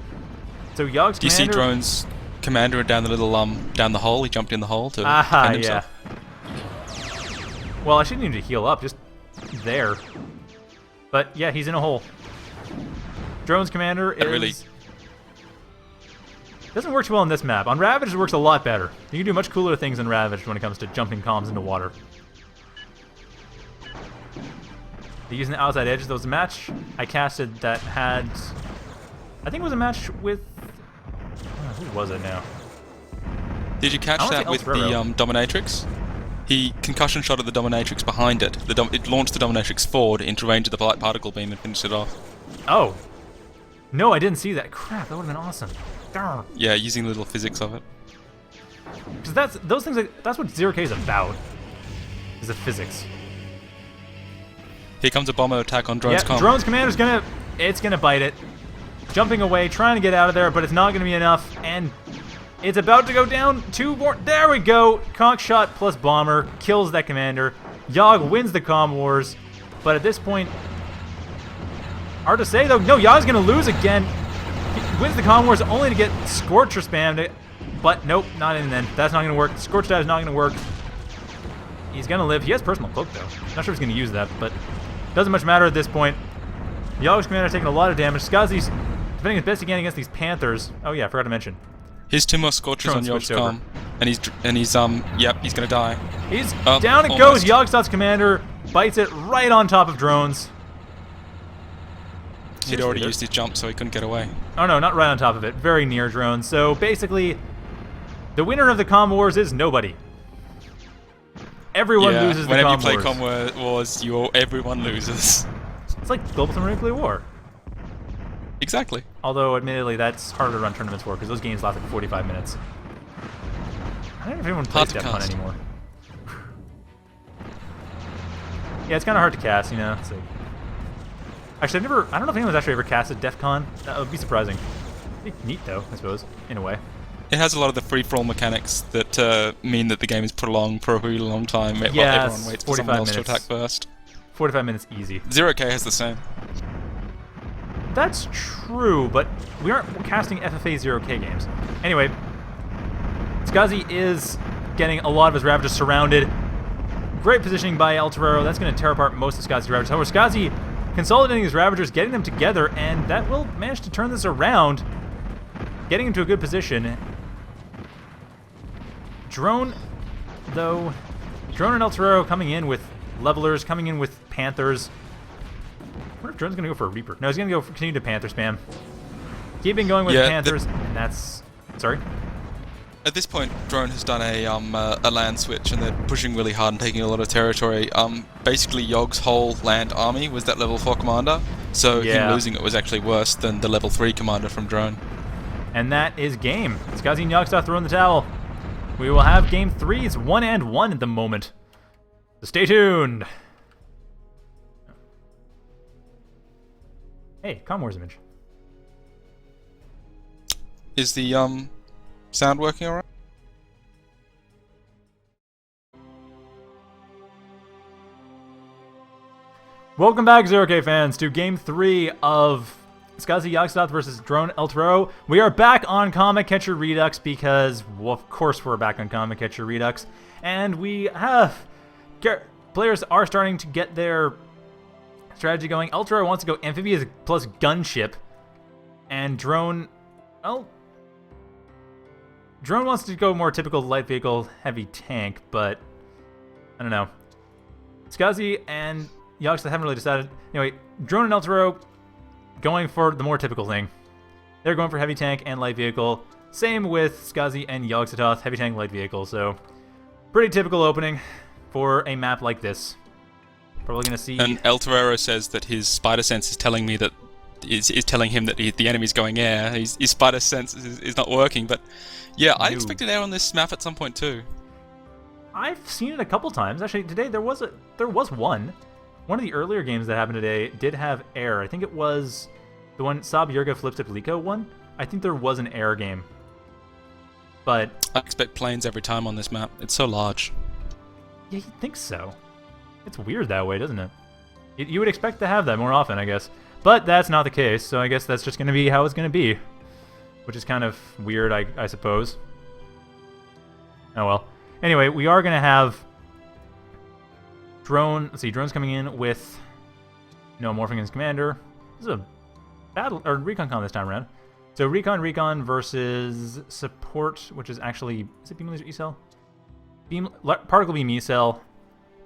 So Yog's Do you see Drone's commander down the little down the hole? He jumped in the hole to defend himself. Yeah. Well, I shouldn't need to heal up, just there. But yeah, he's in a hole. Drone's commander is... Doesn't work too well on this map. On Ravaged, it works a lot better. You can do much cooler things in Ravaged when it comes to jumping comms into water. Using the outside edges, there was a match I casted that had... I think it was a match with... who was it now? Did you catch that with the Dominatrix? He concussion shot at the Dominatrix behind it. It launched the Dominatrix forward into range of the Light Particle Beam and finished it off. Oh. No, I didn't see that. Crap, that would have been awesome. Darn. Yeah, using the little physics of it. Because that's what 0K is about. Is the physics. Here comes a bomber attack on Drone's comm. Drone's commander's gonna bite it. Jumping away, trying to get out of there, but it's not gonna be enough, and it's about to go down. 2 more. There we go. Conch shot plus bomber kills that commander. Yogg wins the comm wars, but at this point, hard to say though. No, Yogg's gonna lose again. He wins the comm wars only to get Scorcher spammed, but nope, not in then. That's not gonna work. Scorch Dive is not gonna work. He's gonna live. He has personal cloak though. Not sure if he's gonna use that, but doesn't much matter at this point. Yogg's commander taking a lot of damage. Skazi's defending his best again against these Panthers. Oh yeah, I forgot to mention. Here's 2 more Scorchers on Yogg's comm, and he's yep, he's gonna die. He's down it goes. Yogg-Sotth's commander bites it right on top of Drones. He'd already used his jump, so he couldn't get away. Oh no, not right on top of it. Very near Drones. So basically, the winner of the comm wars is nobody. Everyone loses the comm wars. Whenever you play comm wars, everyone loses. It's like global thermonuclear war. Exactly. Although, admittedly, that's harder to run tournaments for because those games last like 45 minutes. I don't know if anyone plays DEFCON anymore. Yeah, it's kind of hard to cast, you know. So. Actually, I don't know if anyone's actually ever casted DEFCON. That would be surprising. It'd be neat, though, I suppose, in a way. It has a lot of the free-for-all mechanics that mean that the game is prolonged for a really long time while everyone waits for someone else to attack first. 45 minutes easy. 0K has the same. That's true, but we aren't casting FFA 0K games. Anyway, Skasi is getting a lot of his Ravagers surrounded. Great positioning by ElTorero. That's going to tear apart most of Skasi's Ravagers. However, Skasi consolidating his Ravagers, getting them together, and that will manage to turn this around, getting into a good position. Drone and ElTorero coming in with levelers, coming in with Panthers. I wonder if Drone's going to go for a Reaper. No, he's going to go continue to Panther spam. Keeping going with Panthers, and that's... Sorry? At this point, Drone has done a land switch, and they're pushing really hard and taking a lot of territory. Basically, Yogg's whole land army was that level 4 commander, so him losing it was actually worse than the level 3 commander from Drone. And that is game. Skasi and Yogzototh throwing the towel. We will have game 3. It's 1-1 at the moment. So stay tuned. Hey, Comm Wars image. Is the sound working alright? Welcome back, 0K fans, to game 3 of Skasi Yogzototh versus Drone ElTorero. We are back on Comet Catcher Redux because, well, of course we're back on Comet Catcher Redux. And we have... Players are starting to get their strategy going. ElTorero wants to go Amphibious plus Gunship. And Drone... Well... Drone wants to go more typical light vehicle, heavy tank, but... I don't know. Skasi and Yogzototh haven't really decided. Anyway, Drone and ElTorero going for the more typical thing. They're going for heavy tank and light vehicle. Same with Skasi and Yogzototh, heavy tank, light vehicle. So, pretty typical opening for a map like this. Probably going to see... And ElTorero says that his spider sense is telling me that... is telling him that the enemy's going air. His spider sense is not working, but... Yeah, I expected air on this map at some point too. I've seen it a couple times. Actually, today there was one. One of the earlier games that happened today did have air. I think it was The one Sab Yurga Fliptip Liko one? I think there was an air game. But I expect planes every time on this map. It's so large. yeah, you'd think so. It's weird that way, doesn't it? You would expect to have that more often, I guess. But that's not the case, so I guess that's just going to be how it's going to be. Which is kind of weird, I suppose. Oh well. Anyway, we are going to have drone. Let's see, drone's coming in with no morphing against commander. This is a battle or recon con this time around. So recon versus support, which is actually, is it beam laser E-cell? Particle beam E-cell,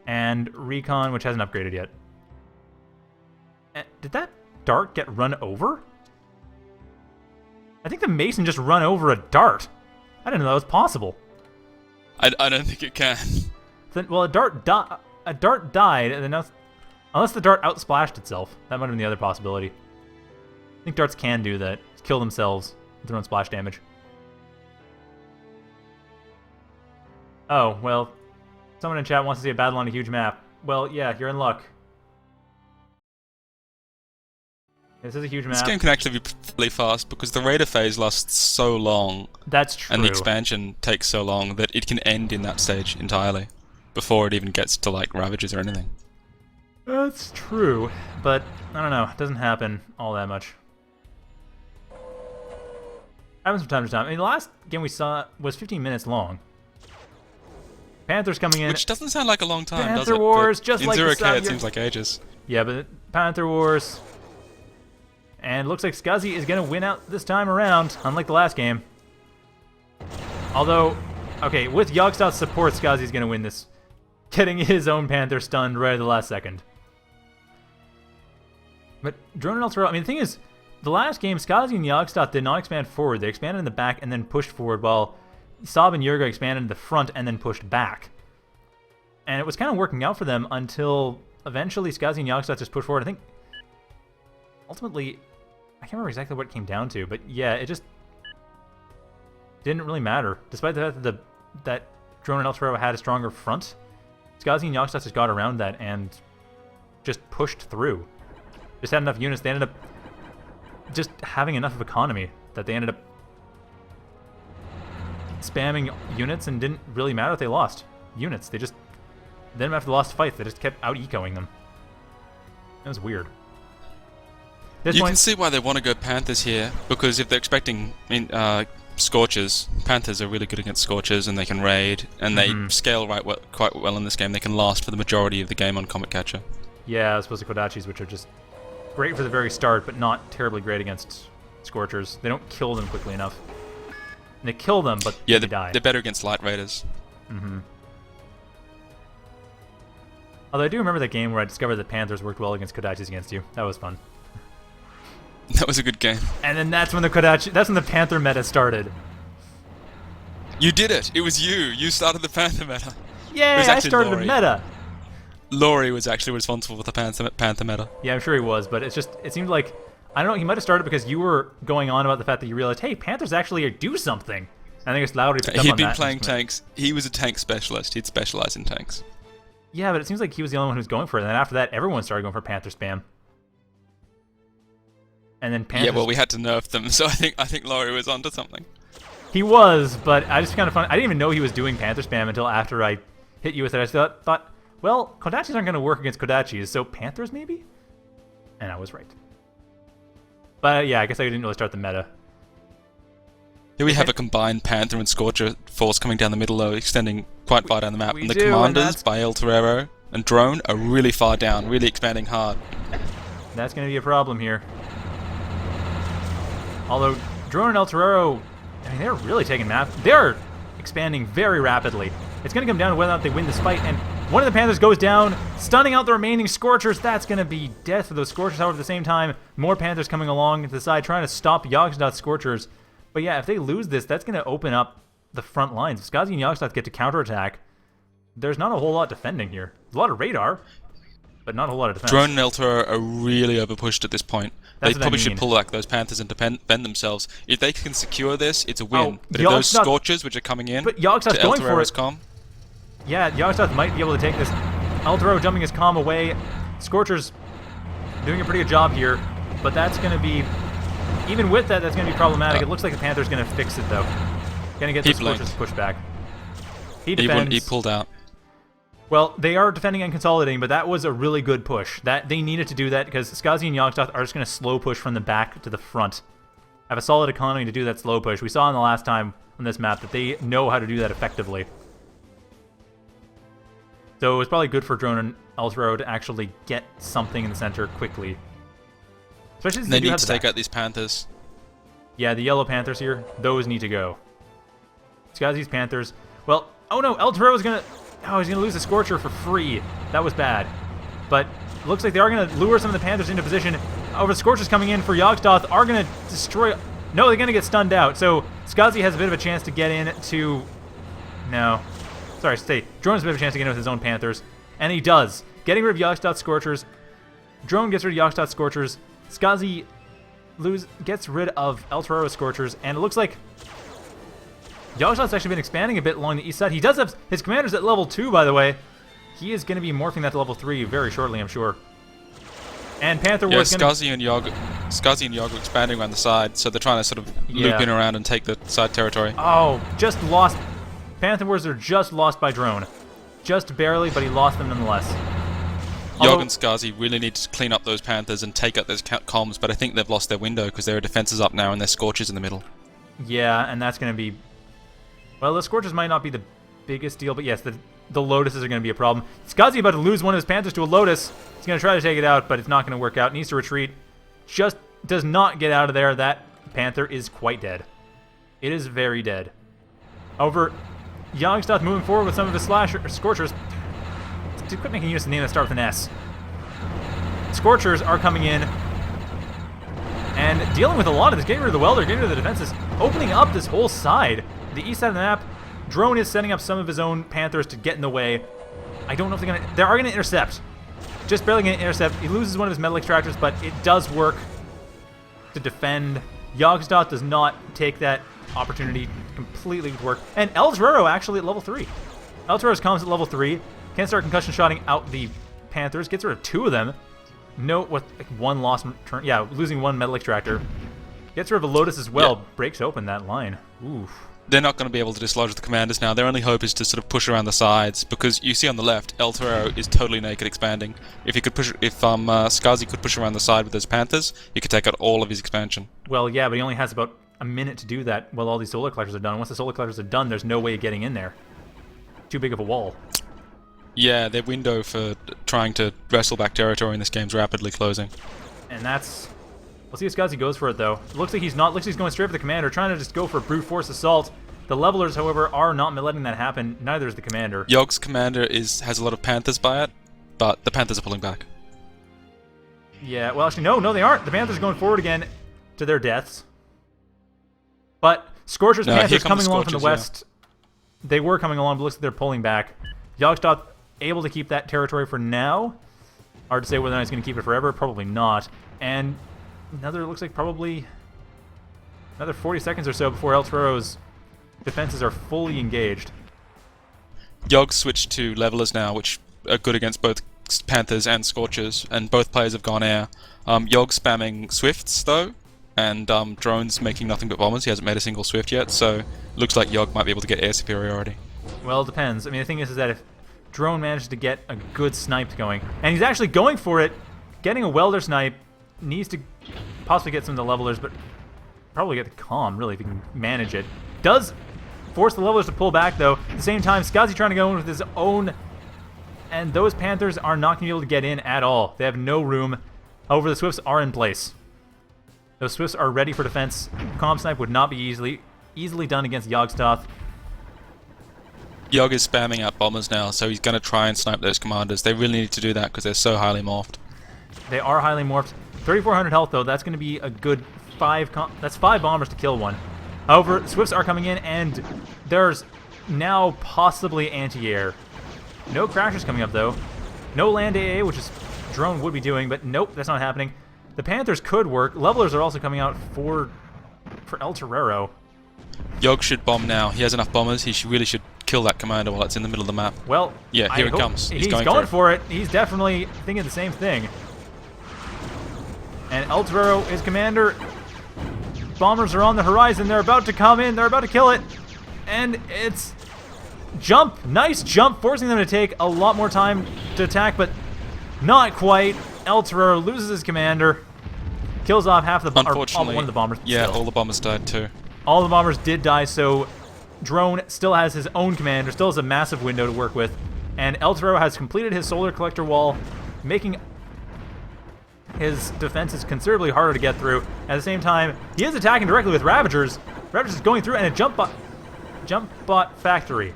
and recon, which hasn't upgraded yet. Did that dart get run over? I think the Mason just run over a dart. I didn't know that was possible. I don't think it can. Then, well, a dart died, and then now, unless the dart outsplashed itself, that might have been the other possibility. I think darts can do that, kill themselves with their own splash damage. Oh well, someone in chat wants to see a battle on a huge map. Well, yeah, you're in luck. This is a huge map. This game can actually be fairly fast because the Raider phase lasts so long. That's true. And the expansion takes so long that it can end in that stage entirely before it even gets to like Ravages or anything. That's true, but I don't know. It doesn't happen all that much. Happens from time to time. I mean, the last game we saw was 15 minutes long. Panther's coming in. Which doesn't sound like a long time, does it? Panther Wars, But just in like the 0K, it Savior- seems like ages. Yeah, but Panther Wars. And it looks like Skasi is going to win out this time around, unlike the last game. Although, okay, with Yogzototh's support, Skasi is going to win this. Getting his own Panther stunned right at the last second. But Drone and ElTorero, I mean, the thing is, the last game, Skasi and Yogzototh did not expand forward. They expanded in the back and then pushed forward, while Sab and Yurga expanded in the front and then pushed back. And it was kind of working out for them until eventually Skasi and Yogzototh just pushed forward. I think, ultimately, I can't remember exactly what it came down to, but yeah, it just didn't really matter. Despite the fact that that Drone and ElTorero had a stronger front, Skasi and Yogzototh just got around that and just pushed through. Just had enough units. They ended up just having enough of economy that they ended up spamming units and didn't really matter if they lost units. They just, then after the lost fight, they just kept out-ecoing them. It was weird. You can see why they want to go Panthers here, because if they're expecting Scorchers, Panthers are really good against Scorchers, and they can raid, and they scale quite well in this game. They can last for the majority of the game on Comet Catcher. Yeah, as opposed to Kodachis, which are just great for the very start, but not terribly great against Scorchers. They don't kill them quickly enough. And they kill them, but yeah, they die. They're better against Light Raiders. Although I do remember that game where I discovered that Panthers worked well against Kodachis against you. That was fun. That was a good game. And then that's when the Panther meta started. You did it! It was you! You started the Panther meta. Yay! I started the meta! Laurie was actually responsible for the Panther meta. Yeah, I'm sure he was, but it seemed like, I don't know, he might have started because you were going on about the fact that you realized, hey, Panthers actually do something. I think it's Lowry picked up on that. He'd been playing tanks. He was a tank specialist. He'd specialize in tanks. Yeah, but it seems like he was the only one who was going for it, and then after that, everyone started going for Panther spam. And then Panthers... Yeah, well, we had to nerf them, so I think Laurie was onto something. He was, but I just kind of I didn't even know he was doing Panther spam until after I hit you with it. I thought, well, Kodachis aren't going to work against Kodachis, so Panthers maybe? And I was right. But yeah, I guess I didn't really start the meta. Here we have a combined Panther and Scorcher force coming down the middle, though, extending quite far down the map. And the commanders by ElTorero and Drone are really far down, really expanding hard. That's going to be a problem here. Although Drone and ElTorero, I mean, they're really taking map. They're expanding very rapidly. It's going to come down to whether or not they win this fight. And one of the Panthers goes down, stunning out the remaining Scorchers. That's going to be death for those Scorchers. However, at the same time, more Panthers coming along to the side, trying to stop Yogzototh's Scorchers. But yeah, if they lose this, that's going to open up the front lines. If Skasi and Yogzototh get to counterattack, there's not a whole lot defending here. There's a lot of radar, but not a whole lot of defense. Drone and ElTorero are really overpushed at this point. That's they probably should pull back those Panthers and defend themselves. If they can secure this, it's a win. Oh, but if those Scorchers, which are coming in, but Yogzototh's going for it. Comm, yeah, Yogzototh might be able to take this. ElTorero dumping his comm away. Scorchers doing a pretty good job here, but that's going to be Even with that, that's going to be problematic. Oh. It looks like the Panther's going to fix it, though. Going to get the Scorchers to push back. He defends. He pulled out. Well, they are defending and consolidating, but that was a really good push. That they needed to do that because Skasi and Yogzototh are just going to slow push from the back to the front. Have a solid economy to do that slow push. We saw in the last time on this map that they know how to do that effectively. So it was probably good for Drone and ElTorero to actually get something in the center quickly. Especially since they need to take out these Panthers. Yeah, the yellow Panthers here, those need to go. Skasi's Panthers. Well, oh no, ElTorero is going to... Oh, he's going to lose the Scorcher for free. That was bad. But it looks like they are going to lure some of the Panthers into position. Over the Scorchers coming in for Yogzototh are going to destroy... No, they're going to get stunned out. So Skasi has a bit of a chance to get in to... No. Sorry, stay. Drone has a bit of a chance to get in with his own Panthers. And he does. Getting rid of Yogzototh's Scorchers. Drone gets rid of Yogzototh's Scorchers. Skasi gets rid of ElTorero's Scorchers. And it looks like... Yogzototh's actually been expanding a bit along the east side. He does have his commanders at level 2, by the way. He is going to be morphing that to level 3 very shortly, I'm sure. And Panther Wars Skasi and Yog are expanding around the side, so they're trying to sort of loop in around and take the side territory. Oh, just lost. Panther Wars are just lost by Drone. Just barely, but he lost them nonetheless. Yog and Skasi really need to clean up those Panthers and take out those comms, but I think they've lost their window because their defenses up now and their Scorchers in the middle. Yeah, and that's going to be... Well, the Scorchers might not be the biggest deal, but yes, the Lotuses are going to be a problem. Skasi about to lose one of his Panthers to a Lotus. He's going to try to take it out, but it's not going to work out. Needs to retreat. Just does not get out of there. That Panther is quite dead. It is very dead. Over, Yogzototh moving forward with some of his Scorchers. Quit making use of the name that starts with an S. Scorchers are coming in and dealing with a lot of this. Getting rid of the welder, getting rid of the defenses, opening up this whole side. The east side of the map, Drone is setting up some of his own Panthers to get in the way. I don't know if they're going to... They are going to intercept. Just barely going to intercept. He loses one of his metal extractors, but it does work to defend. Yogzototh does not take that opportunity completely to work. And ElTorero actually at level 3. ElTorero's comms at level 3. Can't start concussion shotting out the Panthers. Gets rid of 2 of them. Note with like, one lost turn. Yeah, losing 1 metal extractor. Gets rid of a Lotus as well. Yeah. Breaks open that line. Oof. They're not going to be able to dislodge the commanders now. Their only hope is to sort of push around the sides, because you see on the left, ElTorero is totally naked expanding. If Skasi could push around the side with his Panthers, he could take out all of his expansion. Well, yeah, but he only has about a minute to do that while all these solar collectors are done. Once the solar collectors are done, there's no way of getting in there. Too big of a wall. Yeah, their window for trying to wrestle back territory in this game is rapidly closing. And that's... We'll see if Skasi goes for it, though. It looks like he's not. Looks like he's going straight for the commander, trying to just go for a brute force assault. The levelers, however, are not letting that happen. Neither is the commander. Yog's commander has a lot of Panthers by it, but the Panthers are pulling back. Yeah, well, actually, no, they aren't. The Panthers are going forward again to their deaths. But Scorchers, Panthers coming along from the west. Yeah. They were coming along, but looks like they're pulling back. Yogzototh able to keep that territory for now. Hard to say whether or not he's going to keep it forever. Probably not. And... looks like probably another 40 seconds or so before ElTorero's defenses are fully engaged. Yog switched to levelers now, which are good against both Panthers and Scorchers, and both players have gone air. Yog spamming Swifts, though, and Drone's making nothing but bombers. He hasn't made a single Swift yet, so looks like Yog might be able to get air superiority. Well, it depends. I mean, the thing is that if Drone manages to get a good snipe going, and he's actually going for it, getting a welder snipe, needs to possibly get some of the levelers, but probably get the comm, really, if he can manage it. Does force the levelers to pull back, though. At the same time, Skasi trying to go in with his own, and those Panthers are not going to be able to get in at all. They have no room. However, the Swifts are in place. Those Swifts are ready for defense. Comm snipe would not be easily done against Yogzototh. Yog is spamming out bombers now, so he's going to try and snipe those commanders. They really need to do that because they're so highly morphed. They are highly morphed. 3,400 health, though. That's going to be a good 5... That's 5 bombers to kill one. However, Swifts are coming in, and there's now possibly anti-air. No crashers coming up, though. No land AA, which is Drone would be doing, but nope, that's not happening. The Panthers could work. Levelers are also coming out for ElTorero. Yog should bomb now. He has enough bombers. He really should kill that commander while it's in the middle of the map. Well, yeah, here it comes. He's going for it. He's definitely thinking the same thing. And ElTorero is commander. bombers are on the horizon. They're about to come in. They're about to kill it. And it's jump. Nice jump, forcing them to take a lot more time to attack, but not quite. ElTorero loses his commander. Kills off half the Unfortunately, one of the bombers. Yeah, still. all the bombers died too. All the bombers did die, so Drone still has his own commander, still has a massive window to work with. And ElTorero has completed his solar collector wall, making his defenses considerably harder to get through. At the same time, he is attacking directly with Ravagers. Ravagers is going through, and a jump bot factory.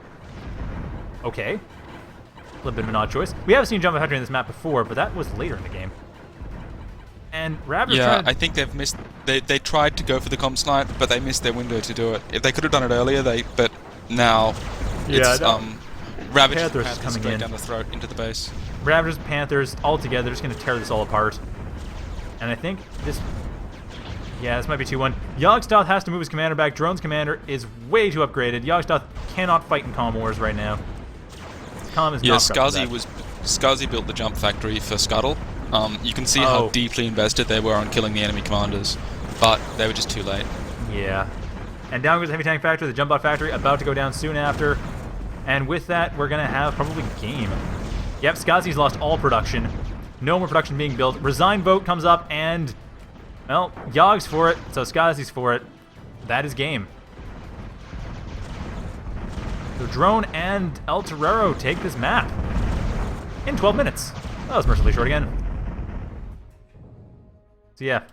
Okay. A little bit of an odd choice. We have seen jump bot factory in this map before, but that was later in the game. And Ravagers I think they've missed. They tried to go for the comp snipe, but they missed their window to do it. If they could have done it earlier, but now it's Ravagers Panthers coming straight in down the throat into the base. Ravagers, Panthers, all together, just going to tear this all apart. And I think this... Yeah, this might be 2-1. Yogzototh has to move his commander back. Drone's commander is way too upgraded. Yogzototh cannot fight in Comm Wars right now. Comm is not Skasi built the jump factory for Scuttle. You can see how deeply invested they were on killing the enemy commanders, but they were just too late. Yeah. And down goes the heavy tank factory, the jump bot factory, about to go down soon after. And with that, we're going to have probably game. Yep, Skasi's lost all production. No more production being built. Resign vote comes up, and, well, Yog's for it, so Skasi's for it. That is game. So Drone and ElTorero take this map in 12 minutes. That was mercifully short again. So yeah.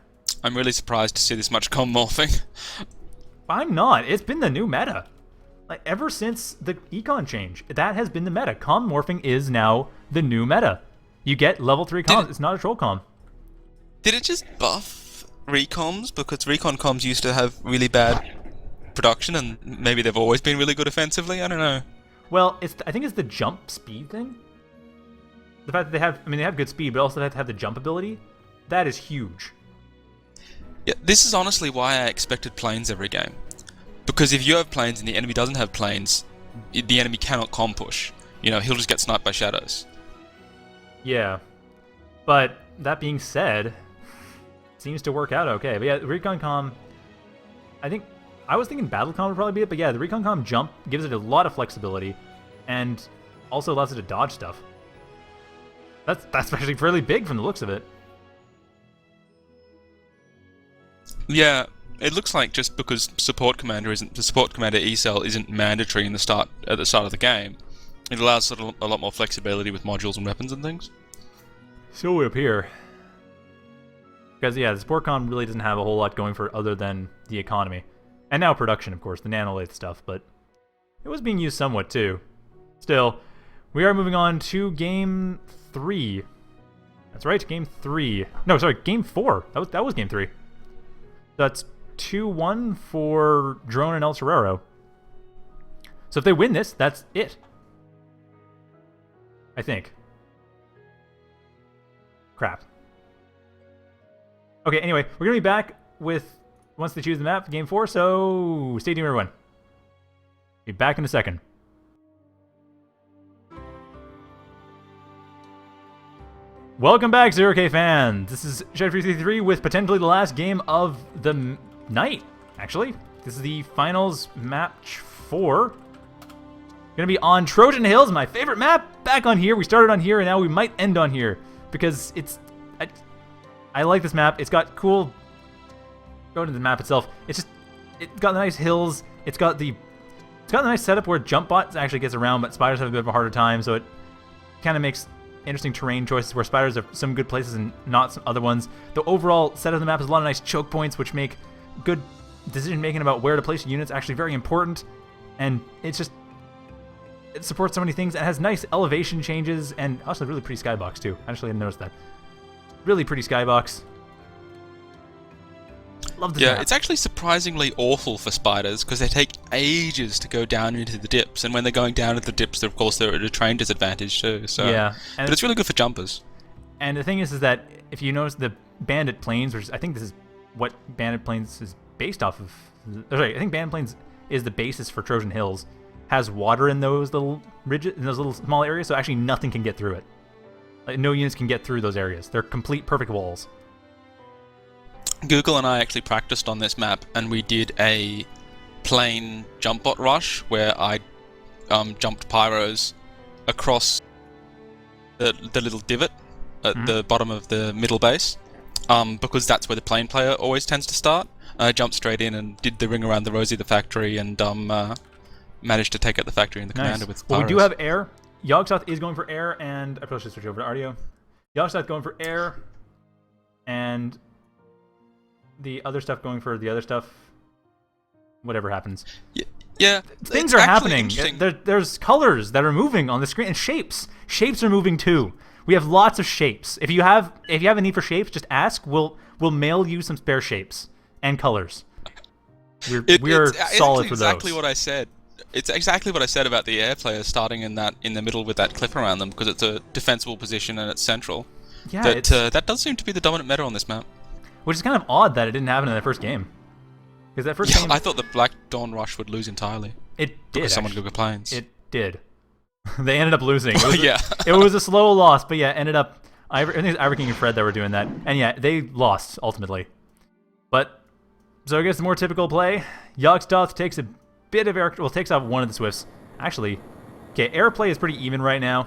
I'm really surprised to see this much comm morphing. I'm not. It's been the new meta. Like, ever since the econ change, that has been the meta. Comm morphing is now the new meta. You get level 3 comms. It's not a troll comm. Did it just buff recoms? Because recon comms used to have really bad production, and maybe they've always been really good offensively? I don't know. Well, I think it's the jump speed thing. The fact that they have, they have good speed, but also they have to have the jump ability. That is huge. Yeah, this is honestly why I expected planes every game. Because if you have planes and the enemy doesn't have planes, the enemy cannot comm push. You know, he'll just get sniped by shadows. Yeah. But that being said, seems to work out okay. But yeah, the recon comm, I was thinking battle comm would probably be it, but yeah, the recon comm jump gives it a lot of flexibility and also allows it to dodge stuff. That's actually fairly big from the looks of it. Yeah, it looks like just because the support commander E-cell isn't mandatory at the start of the game, it allows sort of a lot more flexibility with modules and weapons and things. So we up here. Because yeah, the support comm really doesn't have a whole lot going for it other than the economy. And now production, of course, the nanolith stuff, but it was being used somewhat too. Still, we are moving on to game 3. That's right, game 3. No, sorry, game 4. That was game 3. That's 2-1 for Drone and ElTorero. So if they win this, that's it. I think. Crap. Okay, anyway, we're going to be back with, once they choose the map, game 4, so stay tuned, everyone. Be back in a second. Welcome back, 0K fans. This is Shed333 with potentially the last game of the night, actually. This is the finals match 4. Gonna be on Trojan Hills, my favorite map. Back on here. We started on here, and now we might end on here. Because it's... I like this map. It's got cool... Go into the map itself. It's got the nice hills. It's got the nice setup where jump bots actually gets around, but spiders have a bit of a harder time, so it kind of makes interesting terrain choices where spiders are some good places and not some other ones. The overall set of the map has a lot of nice choke points, which make good decision making about where to place your units actually very important. And it supports so many things. It has nice elevation changes and also a really pretty skybox too. I actually didn't notice that. Really pretty skybox. Love this map. It's actually surprisingly awful for spiders because they take ages to go down into the dips, and when they're going down into the dips, of course they're at a terrain disadvantage too. So yeah, but it's really good for jumpers. And the thing is that if you notice the Bandit Plains, which I think this is what Bandit Plains is based off of. Sorry, I think Bandit Plains is the basis for Trojan Hills. Has water in those little ridges, in those little small areas, so actually nothing can get through it. Like no units can get through those areas. They're complete perfect walls. Google and I actually practiced on this map, and we did a plain jump bot rush where I jumped pyros across the little divot at the bottom of the middle base, because that's where the plane player always tends to start. I jumped straight in and did the ring around the Rosie the factory, and managed to take out the factory and the commander with pyros. Well, we do have air. Yogzototh is going for air, and I probably should switch over to audio. Yogzototh going for air, and the other stuff going for the other stuff. Whatever happens. Yeah, things are happening. There's colors that are moving on the screen, and shapes. Shapes are moving too. We have lots of shapes. If you have a need for shapes, just ask. We'll mail you some spare shapes and colors. We're solid for those. Exactly what I said. It's exactly what I said about the air players starting in the middle with that cliff around them, because it's a defensible position and it's central. Yeah, that does seem to be the dominant meta on this map. Which is kind of odd that it didn't happen in that first game. Because that first game, I thought the Black Dawn Rush would lose entirely. It did. Because someone Google Plains. It did. They ended up losing. It was a slow loss, but yeah, ended up. I think it's Ivory King and Fred that were doing that, and yeah, they lost ultimately. But so I guess the more typical play, Yogzototh takes a bit of air. Well, takes off one of the Swifts. Actually, okay, air play is pretty even right now.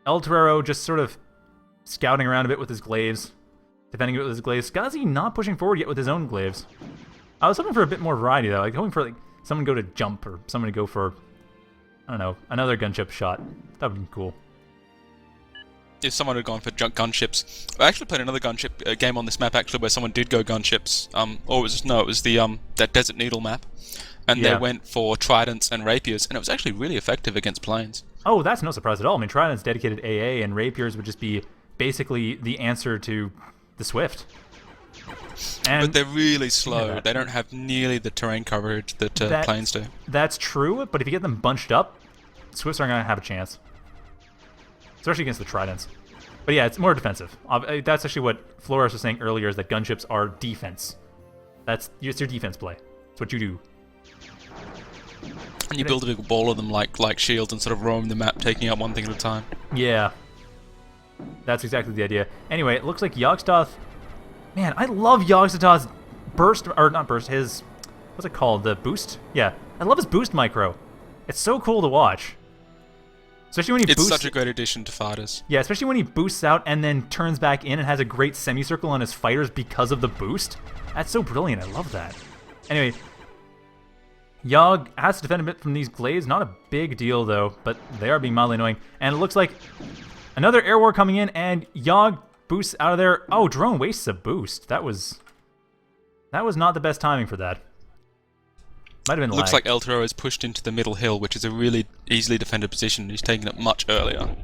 ElTorero just sort of scouting around a bit with his glaives, defending it with his glaives. Skasi not pushing forward yet with his own glaives. I was hoping for a bit more variety though, like hoping for someone to go to jump or someone to go for, I don't know, another gunship shot. That would be cool. If someone had gone for gunships, I actually played another gunship game on this map actually where someone did go gunships. Or it was the that Desert Needle map, and they went for tridents and rapiers, and it was actually really effective against planes. Oh, that's no surprise at all. I mean, tridents dedicated AA, and rapiers would just be basically the answer to the Swift. But they're really slow. They don't have nearly the terrain coverage that planes do. That's true, but if you get them bunched up, Swifts aren't going to have a chance. Especially against the tridents. But yeah, it's more defensive. That's actually what Flores was saying earlier, is that gunships are defense. It's your defense play. It's what you do. And you build a big ball of them like shields and sort of roam the map, taking out one thing at a time. Yeah. That's exactly the idea. Anyway, it looks like Yogzototh... Man, I love Yogzototh's burst, or not burst, his... What's it called? The boost? Yeah. I love his boost micro. It's so cool to watch. Especially when he boosts... It's such a great addition to fighters. Yeah, especially when he boosts out and then turns back in and has a great semicircle on his fighters because of the boost. That's so brilliant. I love that. Anyway, Yogg has to defend a bit from these glaives. Not a big deal, though, but they are being mildly annoying. And it looks like another air war coming in, and Yogg boosts out of there. Oh, drone wastes a boost. That was not the best timing for that. Might have been Looks like ElTorero is pushed into the middle hill, which is a really easily defended position. He's taken it much earlier.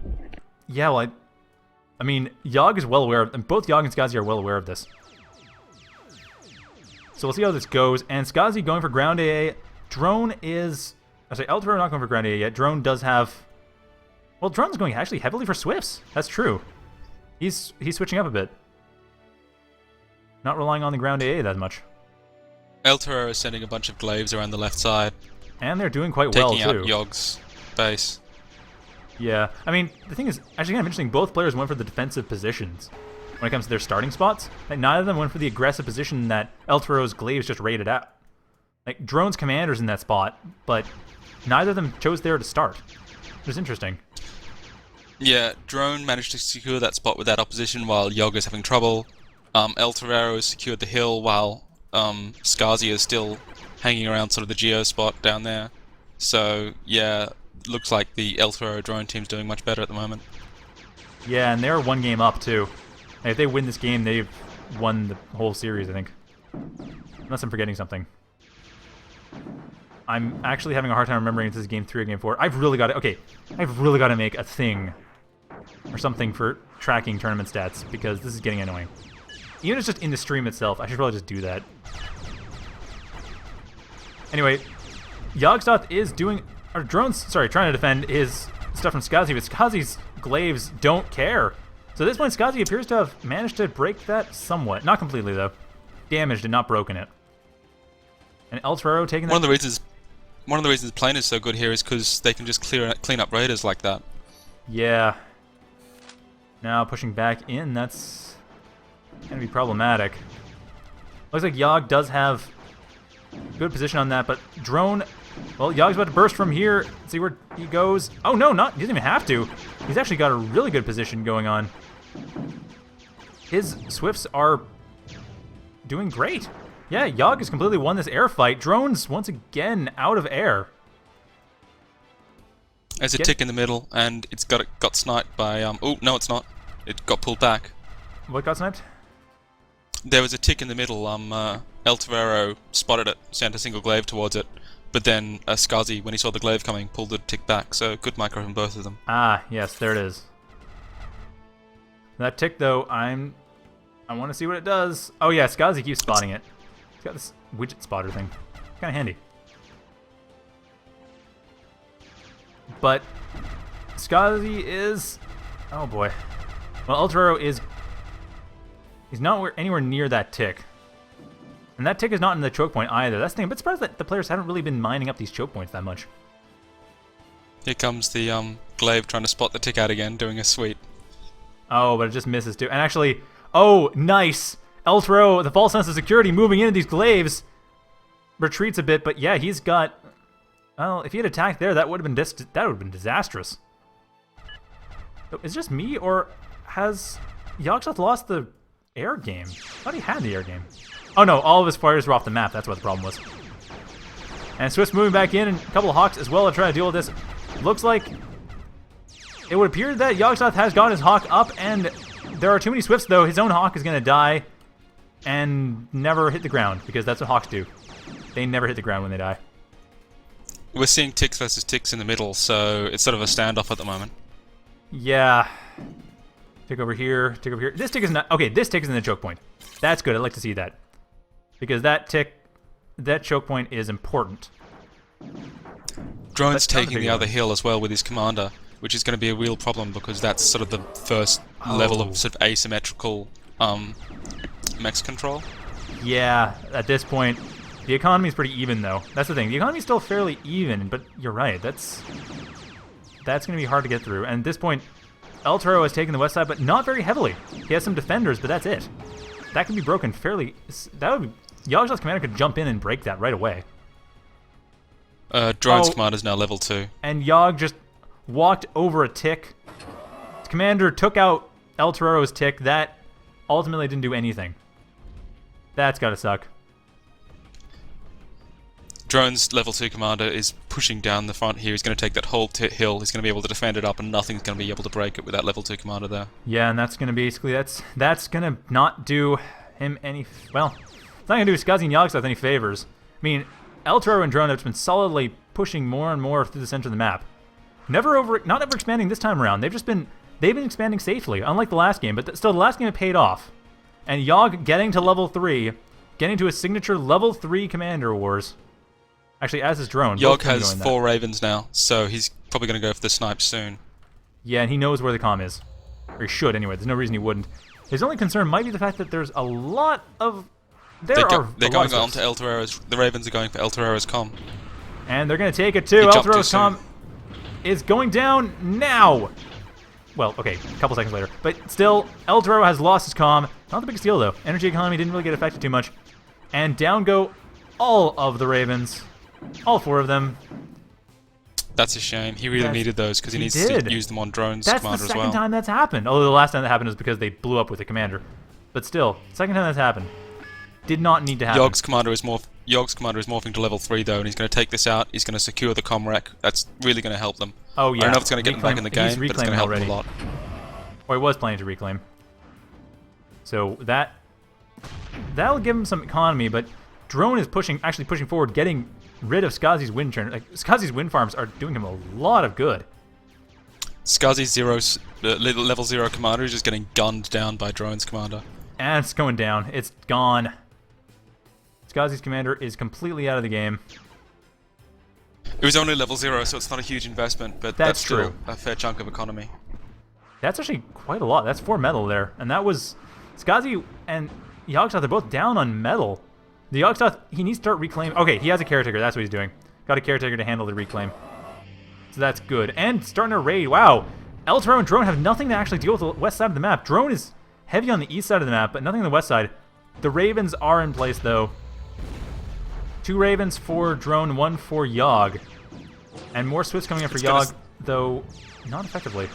Yeah, well, I mean, Yogg is well aware of, and both Yogg and Skasi are well aware of this. So we'll see how this goes. And Skasi going for ground AA. Drone is... I say ElTorero not going for ground AA yet. Drone does have... Well, Drone's going actually heavily for Swifts. That's true. He's switching up a bit. Not relying on the ground AA that much. ElTorero is sending a bunch of glaives around the left side. And they're doing quite well, too. Taking out Yogg's base. Yeah. I mean, the thing is, actually kind of interesting, both players went for the defensive positions when it comes to their starting spots. Like, neither of them went for the aggressive position that ElTorero's glaives just raided out. Like, Drone's commander's in that spot, but neither of them chose there to start. Which is interesting. Yeah, Drone managed to secure that spot with that opposition while Yogg is having trouble. ElTorero has secured the hill while Skasi is still hanging around sort of the geo spot down there. So, yeah, looks like the ElTorero drone team's doing much better at the moment. Yeah, and they're one game up, too. Like, if they win this game, they've won the whole series, I think. Unless I'm forgetting something. I'm actually having a hard time remembering if this is game 3 or game 4. I've really got to make a thing or something for tracking tournament stats, because this is getting annoying. Even if it's just in the stream itself, I should probably just do that. Anyway, Yogzototh is doing... Or Drone's, sorry, trying to defend his stuff from Skasi, but Skasi's glaives don't care. So at this point, Skasi appears to have managed to break that somewhat. Not completely, though. Damaged and not broken it. And ElTorero taking that... One of the reasons Plane is so good here is because they can just clean up raiders like that. Yeah. Now pushing back in, that's going to be problematic. Looks like Yogg does have good position on that, but Drone, well, Yogg's about to burst from here. Let's see where he goes. Oh, no, he doesn't even have to. He's actually got a really good position going on. His Swifts are doing great. Yeah, Yogg has completely won this air fight. Drone's once again out of air. There's a tick in the middle, and it's got sniped by... oh, no, it's not. It got pulled back. What got sniped? There was a tick in the middle. ElTorero spotted it, sent a single glaive towards it, but then Skasi, when he saw the glaive coming, pulled the tick back. So good micro from both of them. Ah, yes, there it is. That tick, though, I want to see what it does. Oh yeah, Skasi keeps spotting it. He's got this widget spotter thing. Kind of handy. But Skasi is... oh boy. Well, ElTorero is... he's not anywhere near that tick. And that tick is not in the choke point either. That's the thing. I'm a bit surprised that the players haven't really been mining up these choke points that much. Here comes the glaive trying to spot the tick out again, doing a sweep. Oh, but it just misses too. And actually... oh, nice! ElTorero, the false sense of security, moving into these glaives. Retreats a bit, but yeah, he's got... well, if he had attacked there, that would have been disastrous. So, is it just me, or has Yogzototh lost the air game? I thought he had the air game. Oh no, all of his fighters were off the map. That's what the problem was. And Swift's moving back in, and a couple of Hawks as well to try to deal with this. Looks like it would appear that Yogzototh has got his Hawk up, and there are too many Swifts, though. His own Hawk is going to die and never hit the ground, because that's what Hawks do. They never hit the ground when they die. We're seeing ticks versus ticks in the middle, so it's sort of a standoff at the moment. Yeah. Tick over here, tick over here. This tick is not... okay, this tick is in the choke point. That's good. I'd like to see that. Because that tick, that choke point is important. Drone's taking the other hill as well with his commander, which is going to be a real problem because that's sort of the first level of sort of asymmetrical mex control. Yeah, at this point, the economy's pretty even, though. That's the thing. The economy's still fairly even, but you're right. That's going to be hard to get through. And at this point, ElTorero has taken the west side, but not very heavily. He has some defenders, but that's it. That can be broken fairly... that would... Yogzototh's commander could jump in and break that right away. Drone's commander is now level 2. And Yogg just walked over a tick. His commander took out ElTorero's tick. That ultimately didn't do anything. That's gotta suck. Drone's level 2 commander is pushing down the front here. He's going to take that whole hill. He's going to be able to defend it up, and nothing's going to be able to break it with that level 2 commander there. Yeah, and that's going to basically... that's going to not do him any... well, it's not going to do Skasi and Yogzototh any favors. I mean, ElTorero and Drone have been solidly pushing more and more through the center of the map. Not ever expanding this time around. They've been expanding safely, unlike the last game, but still, the last game it paid off. And Yogg getting to level 3, getting to his signature level 3 commander wars. Actually, as is Drone. Yogg has 4 ravens now, so he's probably going to go for the snipe soon. Yeah, and he knows where the comm is. Or he should, anyway. There's no reason he wouldn't. His only concern might be the fact that there's a lot of... they're going on to ElTorero's... the ravens are going for ElTorero's comm. And they're going to take it too. ElTorero's comm is going down now! Well, okay, a couple seconds later. But still, ElTorero has lost his comm. Not the biggest deal, though. Energy economy didn't really get affected too much. And down go all of the ravens. All 4 of them. That's a shame. He really needed those because he needs to use them on Drone's commander as well. That's the second time that's happened. Although the last time that happened was because they blew up with the commander. But still, second time that's happened. Did not need to happen. Yogg's commander is morphing to level 3 though, and he's going to take this out. He's going to secure the comm wreck. That's really going to help them. Oh yeah. I don't know if it's going to get them back in the game, but it's going to help them a lot. Or he was planning to reclaim. So that'll give him some economy, but Drone is actually pushing forward, getting rid of Skasi's wind turn. Like, Skasi's wind farms are doing him a lot of good. Skasi's level 0 commander is just getting gunned down by Drone's commander. And it's going down. It's gone. Skasi's commander is completely out of the game. It was only level 0, so it's not a huge investment, but that's still a fair chunk of economy. That's actually quite a lot. That's 4 metal there. And that was... Skasi and Yogzototh are both down on metal. The Yogzototh, he needs to start reclaiming. Okay, he has a caretaker. That's what he's doing. Got a caretaker to handle the reclaim. So that's good. And starting to raid. Wow. ElTorero and Drone have nothing to actually deal with the west side of the map. Drone is heavy on the east side of the map, but nothing on the west side. The Ravens are in place, though. 2 Ravens for Drone, 1 for Yogg. And more Swifts coming in for Yogg, though not effectively.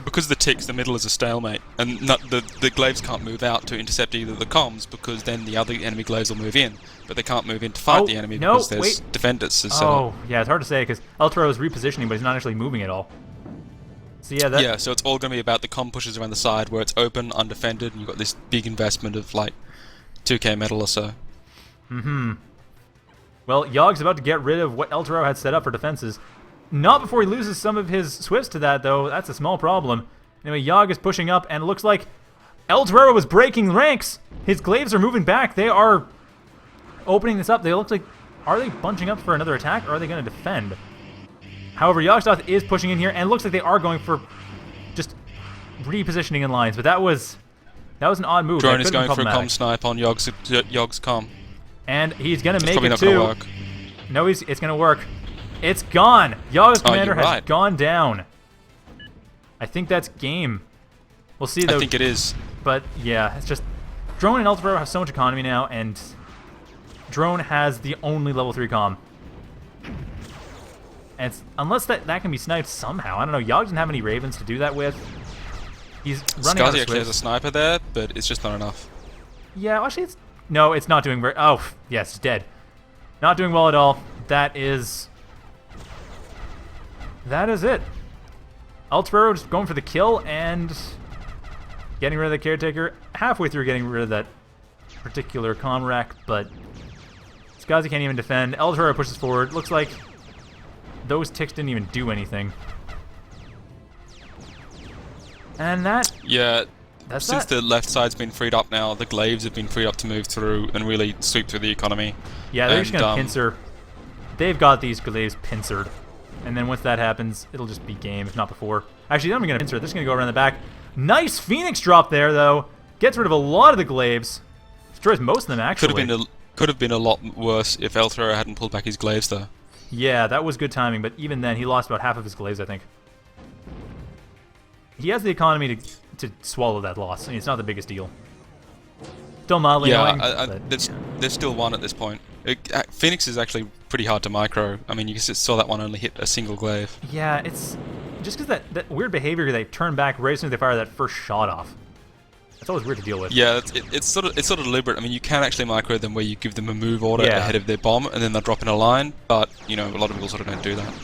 Because of the ticks, the middle is a stalemate, and the glaives can't move out to intercept either the comms, because then the other enemy glaives will move in, but they can't move in to fight the enemy because there's defenders set up. Yeah, it's hard to say because ElTorero is repositioning, but he's not actually moving at all. So yeah, so it's all going to be about the comm pushes around the side where it's open, undefended, and you've got this big investment of like 2k metal or so. Well, Yogg's about to get rid of what ElTorero had set up for defenses. Not before he loses some of his Swifts to that, though. That's a small problem. Anyway, Yogg is pushing up, and it looks like ElTorero is breaking ranks. His glaives are moving back. They are opening this up. They look like... Are they bunching up for another attack, or are they going to defend? However, Yogzototh is pushing in here, and it looks like they are going for just repositioning in lines. But that was an odd move. Drone is going for a comm snipe on Yogg's comm. And he's going to make it, not too. Gonna work. No, it's going to work. It's gone! Yogg's commander has gone down. I think that's game. We'll see, though. I think it is. But, yeah, it's just... Drone and ElTorero have so much economy now, and Drone has the only level 3 comm. And unless that can be sniped somehow. I don't know. Yogg doesn't have any Ravens to do that with. He's running out of Skasi actually has a sniper there, but it's just not enough. Yeah, actually, it's... No, it's not doing very... Oh, yes, it's dead. Not doing well at all. That is it. ElTorero just going for the kill and getting rid of the caretaker. Halfway through getting rid of that particular comm rack, but Skasi can't even defend. ElTorero pushes forward. Looks like those ticks didn't even do anything. And that... Yeah, since the left side's been freed up now, the glaives have been freed up to move through and really sweep through the economy. Yeah, they're just going to pincer. They've got these glaives pincered. And then once that happens, it'll just be game, if not before. Actually, they're not even going to pincer. They're just going to go around the back. Nice Phoenix drop there, though. Gets rid of a lot of the glaives. Destroys most of them, actually. Could have been a lot worse if ElTorero hadn't pulled back his glaives, though. Yeah, that was good timing, but even then, he lost about half of his glaives, I think. He has the economy to swallow that loss. I mean, it's not the biggest deal. Still mildly annoying. There's still one at this point. Phoenix is actually pretty hard to micro. I mean, you saw that one only hit a single glaive. Yeah, it's just because that weird behavior, they turn back right as soon as they fire that first shot off. That's always weird to deal with. Yeah, it's sort of deliberate. I mean, you can actually micro them where you give them a move order ahead of their bomb, and then they'll drop in a line. But you know, a lot of people sort of don't do that.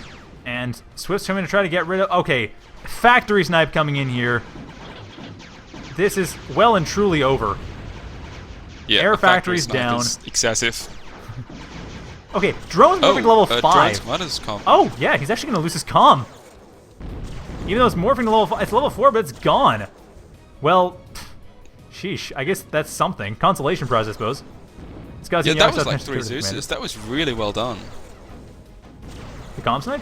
And Swift's coming to try to get rid of... Okay, Factory Snipe coming in here. This is well and truly over. Yeah, Air Factory's down. Excessive. Okay, Drone's moving to level 5. Drone's commander's comm. Oh, yeah, he's actually going to lose his comm. Even though it's morphing to level 5, it's level 4, but it's gone. Well, sheesh, I guess that's something. Consolation prize, I suppose. Yeah, that was like 3 Zeuses. That was really well done. The comm snipe?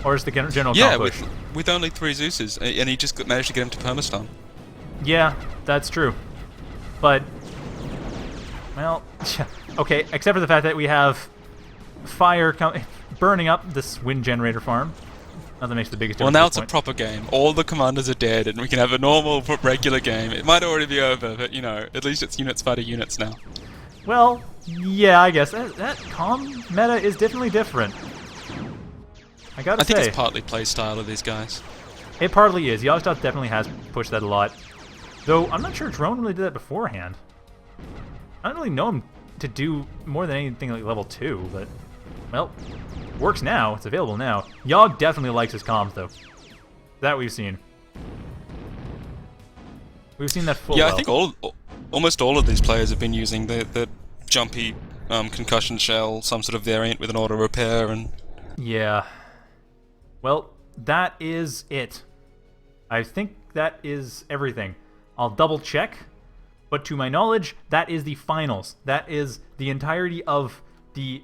Or is the general comm push? Yeah, with only 3 Zeuses, and he just managed to get him to permastun. Yeah, that's true. But, well, okay, except for the fact that we have fire burning up this wind generator farm. Nothing makes the biggest difference. Well, now it's a proper game. All the commanders are dead, and we can have a normal, regular game. It might already be over, but, you know, at least it's units fighting units now. Well, yeah, I guess. That comm meta is definitely different. I think it's partly playstyle of these guys. It partly is. Yogzototh definitely has pushed that a lot. Though, I'm not sure Drone really did that beforehand. I don't really know him to do more than anything like level 2, but... Well, works now. It's available now. Yogg definitely likes his comms, though. That we've seen. We've seen that full well. I think almost all of these players have been using the jumpy concussion shell, some sort of variant with an auto repair, and... Yeah. Well, that is it. I think that is everything. I'll double check, but to my knowledge, that is the finals. That is the entirety of the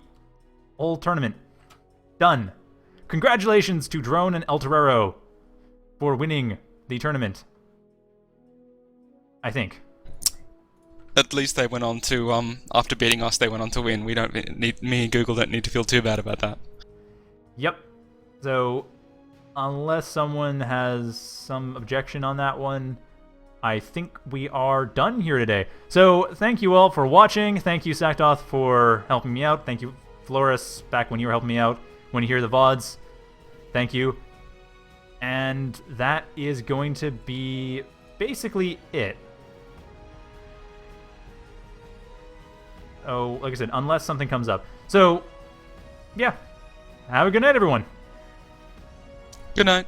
whole tournament. Done. Congratulations to Drone and ElTorero for winning the tournament. I think. At least they went on to, after beating us, they went on to win. We don't need, me and Google don't need to feel too bad about that. Yep. So, unless someone has some objection on that one, I think we are done here today. So thank you all for watching. Thank you, Saktoth, for helping me out. Thank you, Florus, back when you were helping me out. When you hear the VODs, thank you. And that is going to be basically it. Oh, like I said, unless something comes up. So, yeah. Have a good night, everyone. Good night.